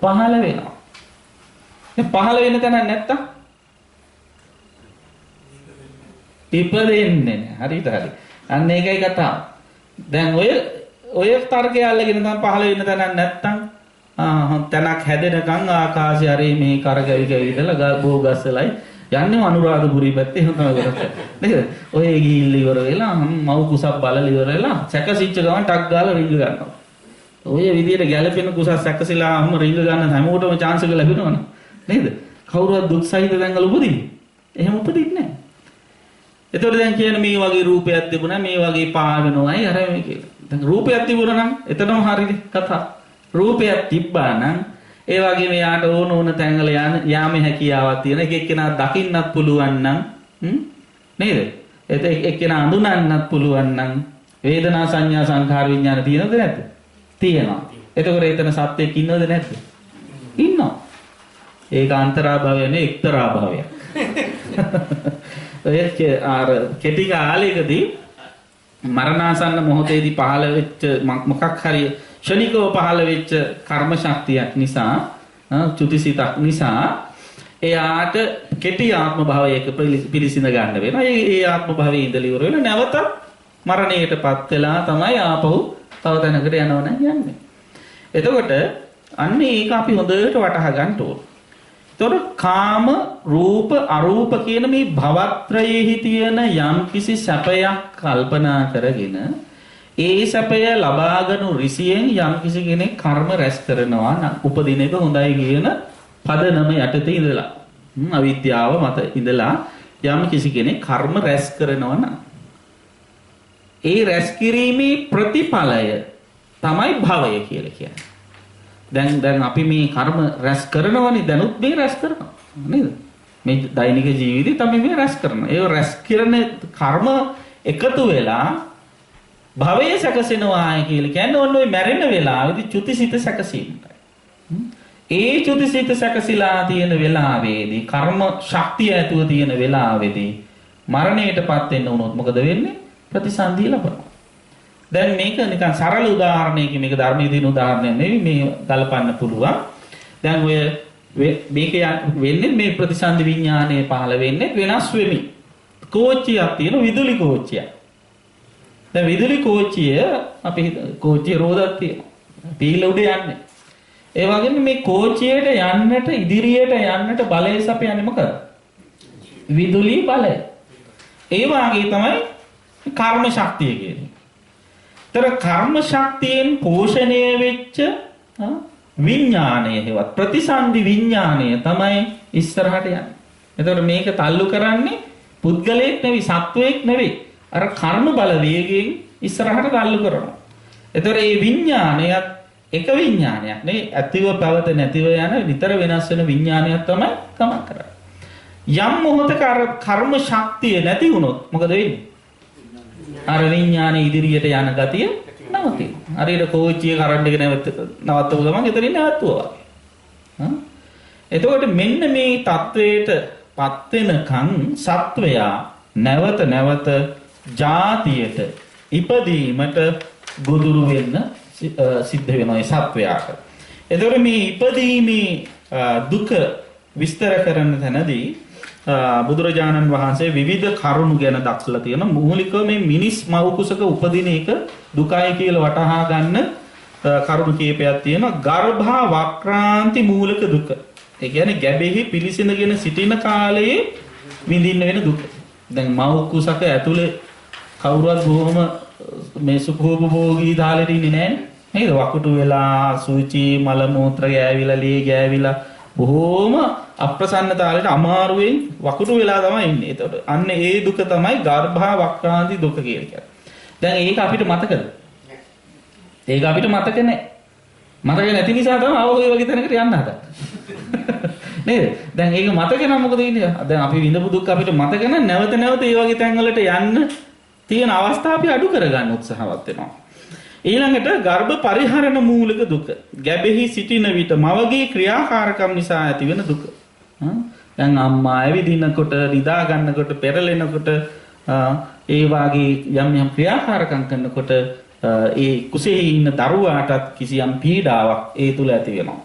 පහළ වෙනවා. මේ පහළ වෙන තැන නැත්තම් ඉපදෙන්නේ නැහැ. හරිද? හරි. අන්න ඒකයි කතාව. දැන් ඔය තර්කය අල්ලගෙන තමයි පහළ වෙන තැනක් නැත්තම් තැනක් හැදෙනකන් ආකාශය හරි මේ කරගවි ගවිදලා බෝගස්සලයි යන්නේ අනුරාධපුරී පැත්තේ එහෙම තමයි කරන්නේ. නේද? ඔය ගිහිල්ලා ඉවර වෙලා මව් කුසක් බලලා ඉවර වෙලා සැකසිච්ච ගමන් ටක් ගාලා රිංග ගන්නවා. ඔය විදියට ගැළපෙන කුසක් සැකසිලා රිංග ගන්න හැමෝටම chance එක ලැබෙනවනේ. නේද? කවුරුවත් දුක් සහිත තැන්වල උපදින්නේ. එහෙම උපදින්නේ නැහැ. එතකොට දැන් කියන්නේ මේ වගේ රූපයක් තිබුණා මේ වගේ පාවෙනවයි අර මේ කියලා. දැන් රූපයක් තිබුණා නම් එතනම හරියද කතා. රූපයක් තිබ්බා නම් ඒ වගේ මෙයාට ඕන තැන්වල යාමේ හැකියාවක් තියෙන එක එක්කෙනා දකින්නත් පුළුවන් නම් නේද? එක්කෙනා අඳුනන්නත් පුළුවන් නම් වේදනා සංඥා සංඛාර විඥාන තියෙනවද නැද්ද? තියෙනවා. එතකොට එතන සත්‍යයක් ඉන්නවද නැද්ද? ඉන්නවා. ඒක අන්තරා භවය නේ එක්තරා භවයක්. ඔය ආර කෙටි කාලයකදී මරණාසන්න මොහොතේදී පහළ වෙච්ච මොකක් හරි ක්ෂණිකව පහළ වෙච්ච කර්ම ශක්තියක් නිසා චුතිසිතක් නිසා එයාට කෙටි ආත්ම භාවයක පිළිසිඳ ගන්න වෙනවා. ඒ ආත්ම භාවයේ ඉඳලා ඉවර වෙලා නැවත මරණයටපත් වෙලා තමයි ආපහු තව තැනකට යනවනේ යන්නේ. එතකොට අන්න ඒක අපි හොඳට වටහා ගන්න ඕන. එතකොට කාම රූප අරූප කියන මේ භවත්‍රයේහි තියෙන යම්කිසි සැපයක් කල්පනා කරගෙන ඒ සැපය ලබාගනු රිසියෙන් යම්කිසි කෙනෙක් කර්ම රැස් කරනවා නම් උපදින එක හොඳයි කියන පදනම යටතේ ඉඳලා අවිද්‍යාව මත ඉඳලා යම්කිසි කෙනෙක් කර්ම රැස් කරනවා නම් ඒ රැස් කිරීමේ ප්‍රතිඵලය තමයි භවය කියලා කියන්නේ. දැන් අපි මේ කර්ම රැස් කරනවනේ දැනුත් මේ රැස් කරනවා නේද? මේ දෛනික ජීවිතේ තමයි මේ රැස් කරනවා. ඒ රැස් කරන කර්ම එකතු වෙලා භවයේ සැකසෙනවා කියලා කියන්නේ ඔන්න ඔය මැරෙන වෙලාවේදී චුතිසිත සැකසීමයි. ඒ චුතිසිත සැකසීලා තියෙන වෙලාවේදී කර්ම ශක්තිය ඇතුව තියෙන වෙලාවේදී මරණයටපත් වෙන්න උනොත් මොකද වෙන්නේ? ප්‍රතිසන්දිය ලබනවා. දැන් මේක නිකන් සරල උදාහරණයකින් මේක ධර්මයේ තියෙන උදාහරණයක් නෙවෙයි මේ ගලපන්න පුළුවන්. දැන් ඔය මේක වෙන්නේ මේ ප්‍රතිසන්දි විඥානය පහළ වෙන්නේ වෙනස් වෙමි. කෝච්චියක් තියෙන විදුලි කෝච්චියක්. දැන් විදුලි කෝච්චිය අපි කෝච්චිය රෝදක් තියෙනවා. පීල උඩ යන්නේ. ඒ වගේම මේ කෝච්චියට යන්නට ඉදිරියට යන්නට බලය සපයන්නේ මොකද? විදුලි බලය. ඒ වගේ තමයි කර්ම ශක්තිය කියන්නේ. තර කර්ම ශක්තියෙන් පෝෂණය වෙච්ච විඥාණය හේවත් ප්‍රතිසන්දි විඥාණය තමයි ඉස්සරහට යන්නේ. එතකොට මේක තල්ලු කරන්නේ පුද්ගලයෙක් නෙවෙයි සත්වයෙක් නෙවෙයි. අර කර්ම බල වේගයෙන් ඉස්සරහට තල්ලු කරනවා. එතකොට මේ විඥාණයත් එක විඥානයක් නේ ඇතිව පැවත නැතිව යන විතර වෙනස් වෙන විඥානයක් තමයි ගමන් කරන්නේ. යම් මොහොතක අර කර්ම ශක්තිය නැති වුණොත් මොකද වෙන්නේ? අර විඥානේ ඉදිරියට යන ගතිය නවතිනවා. හරියට කෝච්චිය කරන්ට් එක නවත්තපු ගමන් එතනින් නැවතුවා. එතකොට මෙන්න මේ தത്വයටපත් වෙනකන් සත්වයා නැවත නැවත ජාතියට ඉපදීමට ගොදුරු වෙන්න සිද්ධ වෙනවා ඒ සත්වයාට. එතකොට මේ ඉපදීමේ දුක විස්තර කරන තැනදී බුදුරජාණන් වහන්සේ විවිධ කරුණු ගැන දක්වලා තියෙනවා. මූලිකව මේ මිනිස් මව් කුසක උපදින එක දුකයි කියලා වටහා ගන්න කරුණු කීපයක් තියෙනවා. ගර්භා වක්‍රාන්ති මූලික දුක. ඒ කියන්නේ ගැබෙහි පිළිසිඳගෙන සිටින කාලයේ විඳින්න වෙන දුක. දැන් මව් කුසක ඇතුලේ කවුරුවත් බොහොම මේ සුඛෝපභෝගී තාලෙට ඉන්නේ නැහැ නේද? වකුටු වෙලා සුචි මල මූත්‍ර ගෑවිලා ලී ගෑවිලා බොහොම අප්‍රසන්න තාලෙට අමාරුවෙන් වකුටු වෙලා තමයි ඉන්නේ. ඒතකොට අන්න ඒ දුක තමයි ගර්භා වක්‍රාන්ති දුක කියලා කියන්නේ. දැන් ඒක අපිට මතකද? ඒක අපිට මතක නැහැ. මතක නැති නිසා තමයි ආවෝ වගේ තැනකට යන්න හදන්නේ. නේද? දැන් ඒක මතක නම් මොකද වෙන්නේ? දැන් අපි විඳපු දුක් අපිට මතක නම් නැවත නැවත ඒ වගේ තැන් වලට යන්න තියෙන අවස්ථා අපි අඩු කරගන්න උත්සාහවත් වෙනවා. ඊළඟට ගර්භ පරිහරණ මූලික දුක. ගැබෙහි සිටින විට මවගේ ක්‍රියාකාරකම් නිසා ඇතිවෙන දුක. දැන් අම්මා ඇවිදිනකොට, නිදා ගන්නකොට, පෙරලෙනකොට ඒ වාගේ යම් යම් ක්‍රියාකාරකම් කරනකොට ඒ කුසෙහි ඉන්න දරුවාටත් කිසියම් පීඩාවක් ඒ තුල ඇති වෙනවා.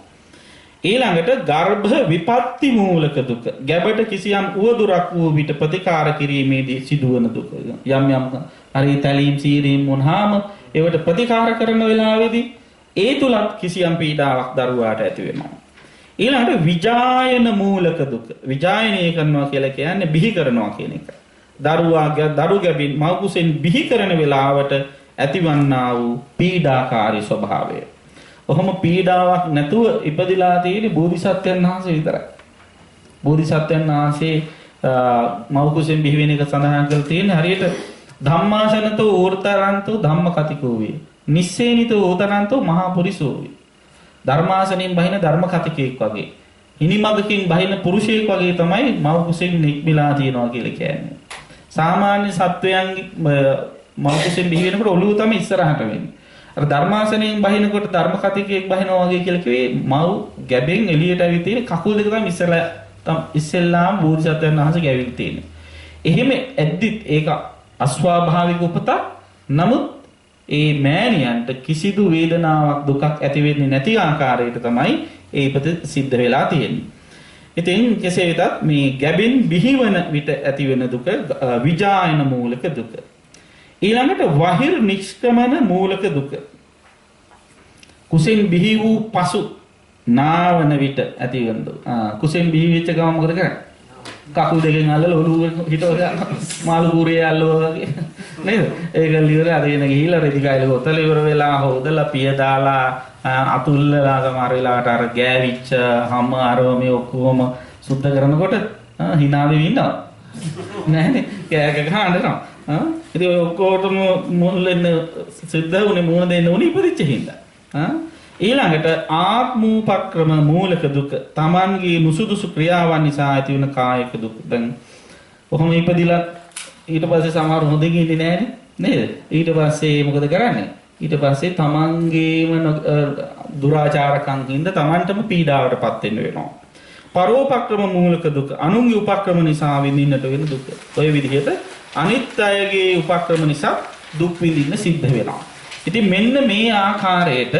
ඊළඟට ගර්භ විපත්ති මූලික දුක. ගැබට කිසියම් උවදුරක් වූ විට ප්‍රතිකාර කිරීමේදී සිදුවන දුක. යම් යම් හරි තැලීම් සීරීම් වුණාම ඒවට ප්‍රතිකාර කරන වෙලාවේදී ඒ තුලත් කිසියම් පීඩාවක් දරුවාට ඇති වෙනවා. ඊළඟට විජායන මූලික දුක. විජායනය කරනවා කියලා කියන්නේ බිහි කරනවා කියන එක. දරුවාගේ දරු ගැබින් මව් කුසෙන් බිහි කරන වෙලාවට ඇතිවන්නා වූ පීඩාකාරී ස්වභාවය. ඔහොම පීඩාවක් නැතුව ඉපදිලා තියෙන්නේ බෝධිසත්වයන් වහන්සේ විතරයි. බෝධිසත්වයන් වහන්සේ මව් කුසෙන් බිහි වෙන එක සඳහන් කරලා තියෙන්නේ හරියට ධම්මාසනතෝ ඕර්තරන්තෝ ධම්මකතිකෝ වේ. නිස්සේනිතෝ ඕතරන්තෝ මහා පුරිසෝ වේ. ධර්මාසනෙන් බහින ධර්ම කතිකෙක් වගේ. හිනිමගකින් බහින පුරුෂයෙක් වගේ තමයි මව් කුසෙන් නික්මිලා තියෙනවා කියලා කියන්නේ. සාමාන්‍ය සත්වයන්ගේ මව් කුසෙන් බිහි වෙනකොට ඔළුව තමයි ඉස්සරහට වෙන්නේ. අර ධර්මාසනෙන් බහිනකොට ධර්ම කතිකෙක් බහිනවා වගේ කියලා කිව්වේ මව් ගැබෙන් එළියට ඇවිත් තියෙන කකුල් දෙක තමයි ඉස්සෙල්ලාම බෝධිසත්වයන් වහන්සේ ගැවිලා තියෙන්නේ. එහෙම ඇද්දිත් ඒක අස්වාභාවික උපතක්. නමුත් ඒ මෑණියන්ට කිසිදු වේදනාවක් දුකක් ඇති වෙන්නේ නැති ආකාරයට තමයි ඒ උපත සිද්ධ වෙලා තියෙන්නේ. ඉතින් කෙසේ වෙතත් මේ ගැබෙන් බිහිවන විට ඇතිවන දුක විජායන මූලික දුක. ඊළඟට වහිර නිෂ්ක්‍රමන මූලික දුක. කුසෙන් බිහි වූ පසු නාවන විට ඇතිවන දුක. කුසෙන් බිහි වෙච්ච ගම මොකද කරන්නේ? කකුල් දෙකෙන් අල්ලලා ඔළුව හිටවලා මාළු කූරේ අල්ලුවා වගේ නේද? ඒක liver අරගෙන ගිහිල්ලා රෙදි කයිල ගොතල ඉවර වෙලා හොදලා පිය දාලා අතුල්ලලා සමහර වෙලාවට අර ගෑවිච්ච හැම අරෝමේ ඔක්කොම සුද්ධ කරනකොට hina වෙවි ඉන්නවා. නෑනේ කෑක ගහනවා. ඉතින් ඔය ඔක්කොටම මුල්ලෙන් සිද්ධ වුණේ මූණ දෙන්න උනේ ඉපදිච්ච හින්දා. ඊළඟට ආත්මූපක්‍රම මූලික දුක තමන්ගේ නුසුදුසු ක්‍රියාවන් නිසා ඇති වෙන කායික දුක. දැන් කොහොම ඉපදිලා ඊට පස්සේ සමහර හොඳින් ඉන්නේ නැහැනේ නේද? ඊට පස්සේ මොකද කරන්නේ? ඊට පස්සේ තමන්ගේම දුරාචාරකම් හින්දා තමන්ටම පීඩාවටපත් වෙන්න වෙනවා. පරෝපක්‍රම මූලික දුක අනුන්ගේ උපක්‍රම නිසා විඳින්නට වෙන දුක. ඔය විදිහට අනිත් අයගේ උපක්‍රම නිසා දුක් විඳින්න සිද්ධ වෙනවා. ඉතින් මෙන්න මේ ආකාරයට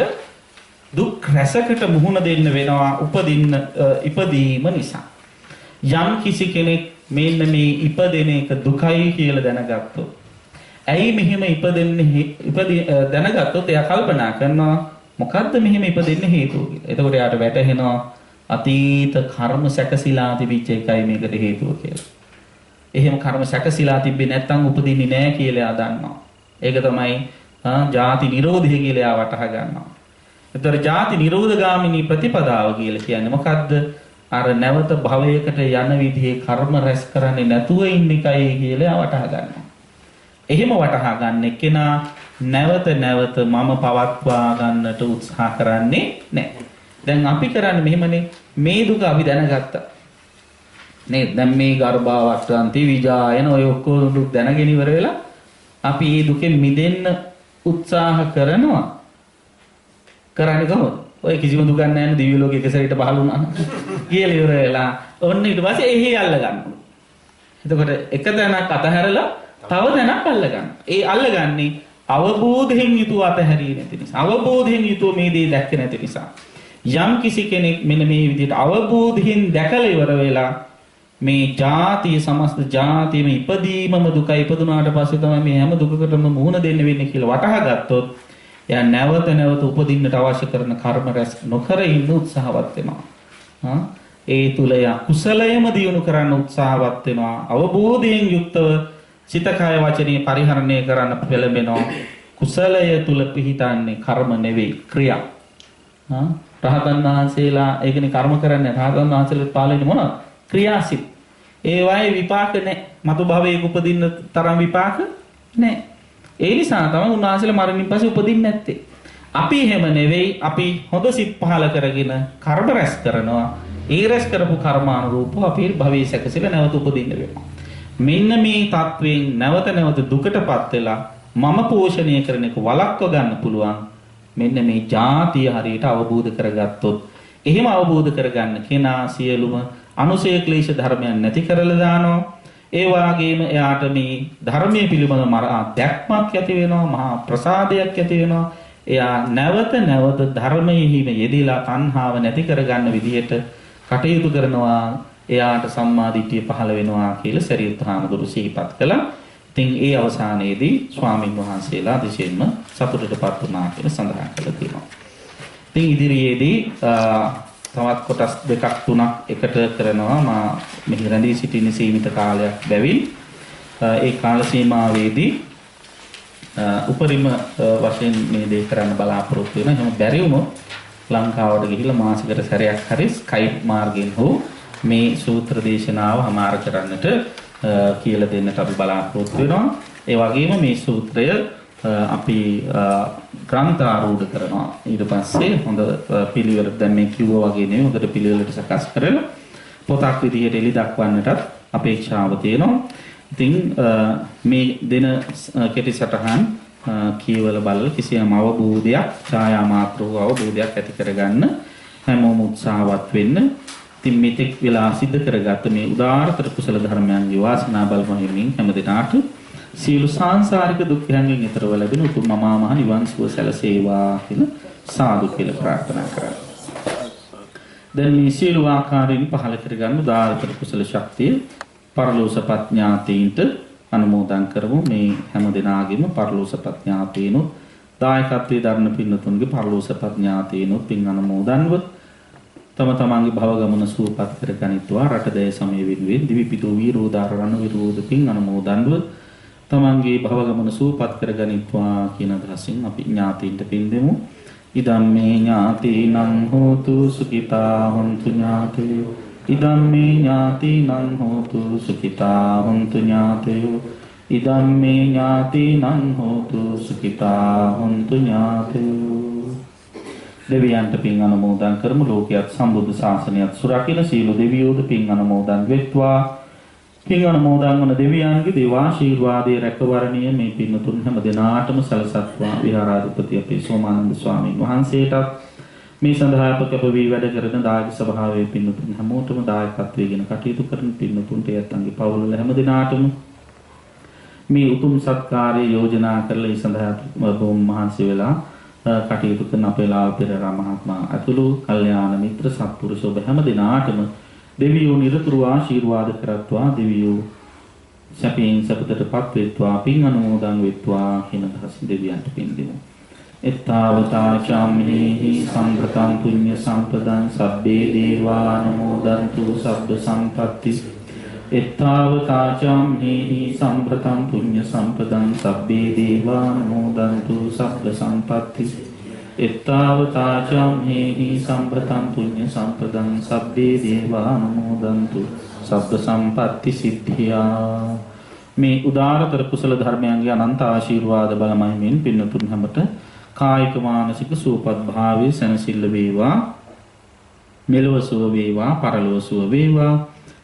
දුක් රැසකට මුහුණ දෙන්න වෙනවා ඉපදීම නිසා. යම් කිසි කෙනෙක් මෙන්න මේ ඉපදෙන එක දුකයි කියලා දැනගත්තොත් ඇයි මෙහෙම දැනගත්තොත් එයා කල්පනා කරනවා මොකද්ද මෙහෙම ඉපදෙන්න හේතුව කියලා. එතකොට එයාට වැටහෙනවා අතීත කර්ම සැකසීලා තිබිච්ච එකයි මේකට හේතුව කියලා. එහෙම කර්ම සැකසීලා තිබ්බේ නැත්නම් උපදින්නේ නැහැ කියලා එයා දන්නවා. ඒක තමයි ජාති නිරෝධය කියලා එයා වටහා ගන්නවා. ඒතර ජාති නිරෝධගාමිනී ප්‍රතිපදාව කියලා කියන්නේ මොකද්ද? අර නැවත භවයකට යන විදිහේ කර්ම රැස් කරන්නේ නැතුව ඉන්න එකයි කියලා වටහා ගන්නවා. එහෙම වටහා ගන්න කෙනා නැවත නැවත මම පවත්වා ගන්නට උත්සාහ කරන්නේ නැහැ. දැන් අපි කරන්නේ මෙහෙමනේ මේ දුක අපි දැනගත්තා. නේද? දැන් මේ ගර්භාවස්ථාන්ති විජායන ඔය ඔක්කොම දුක් දැනගෙන ඉවර වෙලා අපි මේ දුකෙන් මිදෙන්න උත්සාහ කරනවා. කරන්නේ කොහොමද? ඔය කිසිම දුකක් නැහැ නේ දිව්‍ය ලෝකෙ එක සැරේට පහළ වුණා. කියලා ඉවර වෙලා ඔන්න ඊට පස්සේ එහි අල්ල ගන්නවා. එතකොට එක තැනක් අතහැරලා තව තැනක් අල්ල ගන්නවා. ඒ අල්ලගන්නේ අවබෝධයෙන් යුතුව අතහැරියේ නැති නිසා. අවබෝධයෙන් යුතුව මේ දේ දැක්ක නැති නිසා. යම් කිසි කෙනෙක් මෙන්න මේ විදිහට අවබෝධයෙන් දැකලා ඉවර වෙලා මේ ජාතිය සමස්ත ජාතියම ඉපදීමම දුකයි ඉපදුනාට පස්සේ තමයි මේ හැම දුකකටම මුහුණ දෙන්න වෙන්නේ කියලා වටහා ගත්තොත් එයා නැවත නැවත උපදින්නට අවශ්‍ය කරන කර්ම රැස් නොකර ඉන්න උත්සාහවත් වෙනවා. ඒ තුල යා කුසලයම දියුණු කරන්න උත්සාහවත් වෙනවා. අවබෝධයෙන් යුක්තව සිත කය වචනේ පරිහරණය කරන්න පෙළඹෙනවා. කුසලය තුල පිහිටන්නේ කර්ම නෙවෙයි ක්‍රියා. රහතන් වහන්සේලා ඒකනේ කර්ම කරන්නේ. රහතන් වහන්සේලා පාලනේ මොනවද? ක්‍රියාසිත. ඒ වගේ විපාක නැහැ. මතු භවයක උපදින්න තරම් විපාක නැහැ. ඒ නිසා තමයි උන්වහන්සේලා මරණින් පස්සේ උපදින්නේ නැත්තේ. අපි එහෙම නෙවෙයි. අපි හොඳ සිත් පහල කරගෙන කර්ම රැස් කරනවා. ඒ රැස් කරපු කර්මානුරූපව අපි භවයේ සැකසෙලා නැවත උපදින්න වෙනවා. මෙන්න මේ තත්වයෙන් නැවත නැවත දුකටපත් වෙලා මම පෝෂණය කරන එක වළක්ව ගන්න පුළුවන්. මෙන්න මේ ජාතිය හරියට අවබෝධ කරගත්තොත් එහෙම අවබෝධ කරගන්න කෙනා සියලුම අනුසය ක්ලේශ ධර්මයන් නැති කරලා දානවා. ඒ වගේම එයාට මේ ධර්මයේ පිළිබඳ දැක්මක් ඇති වෙනවා, මහා ප්‍රසාදයක් ඇති වෙනවා. එයා නැවත නැවත ධර්මයේහිම යෙදিলা තණ්හාව නැති කරගන්න විදිහට කටයුතු කරනවා. එයාට සම්මා දිට්ඨිය පහළ වෙනවා කියලා සරියුත් හාමුදුරු සිහිපත් කළා. ඉතින් ඒ අවසානයේදී ස්වාමින් වහන්සේලා දෙසින්ම සතුටටපත් වුණා කියලා සඳහන් කරලා තියෙනවා. ඉතින් ඉදිරියේදී තවත් කොටස් දෙකක් තුනක් එකට කරනවා. මා මෙහි රැඳී සිටින සීමිත කාලයක් බැවින් ඒ කාල සීමාවේදී උපරිම වශයෙන් මේ දේ කරන්න බලාපොරොත්තු වෙනවා. එහෙනම් බැරි වුණොත් ලංකාවට ගිහිල්ලා මාසිකට සැරයක් හරි ස්කයිප් මාර්ගයෙන් හෝ මේ සූත්‍ර දේශනාව හමාර කරන්නට කියලා දෙන්නට අපි බලාපොරොත්තු වෙනවා. ඒ වගේම මේ සූත්‍රය අපි ග්‍රන්ථාරූඪ කරනවා. ඊට පස්සේ හොඳ පිළිවෙලට දැන් මේ කිව්වා වගේ නෙවෙයි හොඳට පිළිවෙලට සකස් කරලා පොතක් විදිහට එලි දක්වන්නටත් අපේක්ෂාව තියෙනවා. ඉතින් මේ දෙන කෙටි සටහන් කියවල බලලා කිසියම් අවබෝධයක් ඡායා මාත්‍ර වූ අවබෝධයක් ඇති කරගන්න හැමෝම උත්සාහවත් වෙන්න. ඉතින් මෙතෙක් වෙලා සිද්ධ කරගත්ත මේ උදාාරතර කුසල ධර්මයන්ගේ වාසනා බලපෑමෙන් හැම දිනාට සියලු සංසාරික දුක්ඛයන්ගෙන් ඈතරව ලැබෙන උතුම් මහා මහ නිවන් සුව සැලසේවා කියලා සාදු කියලා ප්‍රාර්ථනා කරා. දැන් මේ සියලු ආකාරයෙන් පහළ කරගන්න උදාාරතර කුසල ශක්තිය පරලෝසපත් ඥාතීන්ට අනුමෝදන් කරමු. මේ හැම දිනාගෙම පරලෝසපත් ඥාතීනොත් දායකත්වයේ දරන පින්නතුන්ගේ පරලෝසපත් ඥාතීනොත් පින් අනුමෝදන්ව තම තමන්ගේ භව ගමන සුවපත් කරගනිත්වා. රට දෑ සමය වෙනුවෙන් දිවිපිතු වීරෝදාර රණ විරෝධ පින් අනුමෝදන්ව තමන්ගේ භව ගමන සුවපත් කරගනිත්වා කියන අදහසින් අපි ඥාතීන්ට පින් දෙමු. ඉදම්මේ ඥාතිනං හෝතු සුඛිතා හොන්තු ඥාතයෝ. ඉදම්මේ ඥාතිනං හෝතු සුඛිතා හොන්තු ඥාතයෝ. ඉදම්මේ ඥාතිනං හෝතු සුඛිතා හොන්තු ඥාතයෝ. දෙවියන්ට පින් අනුමෝදන් කරමු. ලෝකයක් සම්බුද්ධ ශාසනයත් සුරකින සීල දෙවියෝද පින් අනුමෝදන් වෙත්වා. පින් අනුමෝදන් වන දෙවියන්ගේ දේවාශීර්වාදයේ රැකවරණය මේ පින්තුන් හැම දිනාටම සලසත්වා. විහාරාධිපති අපේ සෝමානන්ද ස්වාමීන් වහන්සේටත් මේ සඳහා අපකප වී වැඩ කරන දායක සභාවේ පින්තුන් හැමෝටම දායකත්වයෙන් කටයුතු කරන පින්තුන්ට යත්තන්ගේ පවුල් හැම දිනාටම මේ උතුම් සත්කාරයේ යෝජනා කරලා ඒ සඳහා බොහොම මහන්සි වෙලා කටයුතු කරන අපේ ලාල් පෙරේරා මහත්මයා අතුළු කල්යාණ මිත්‍ර සත්පුරුෂ ඔබ හැම දිනාටම දෙවියෝ නිරතුරු ආශිර්වාද කරත්වා. දෙවියෝ සැපින් සපතටපත් වෙත්වා. පින් අනුමෝදන් වෙත්වා කියන දහසින් දෙවියන්ට පින් දෙමු. එත්තාවතා චම්මේහි සම්පතං පුඤ්ඤ සම්පදං සබ්බේ දේවා අනුමෝදන්තු සබ්බ සම්පත්ති. එත්තාවතා චම්මේහි සම්පතං පුඤ්ඤ සම්පදං සබ්බේ දේවා අනුමෝදන්තු සබ්බ සම්පත්ති. එත්තාවතා චම්මේහි සම්පතං පුඤ්ඤ සම්පදං සබ්බේ දේවා අනුමෝදන්තු සබ්බ සම්පත්ති සිද්ධියා. මේ උදාරතර කුසල ධර්මයන්ගේ අනන්ත ආශිර්වාද බලමයිමින් පින්නතුන් හැමත කායික මානසික සුවපත් භාවයේ සැනසෙල්ල වේවා. මෙලොව සුව වේවා, පරලොව සුව වේවා.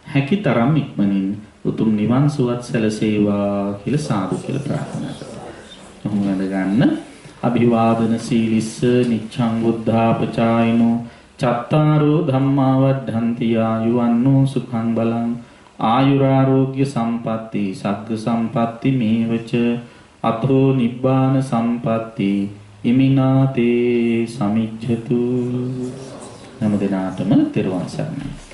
හැකිතරම් ඉක්මනින් උතුම් නිවන් සුවත් සැලසේවා කියලා සාදු කියලා ප්‍රාර්ථනා කරනවා. කොහොම වැඩ ගන්න අභිවාදන සීලිස්ස නිච්ඡං බුද්ධාපචායිනෝ චත්තාරෝ ධම්මා වද්ධන්ති ආයුවන්නෝ සුඛං බලං ආයුරාෝග්‍ය සම්පatti සග්ග සම්පatti මේවච අතෝ නිබ්බාන සම්පatti ඉමිනාතේ සමිජ්ජතු. නම දිනාටම තෙරුවන් සරණයි.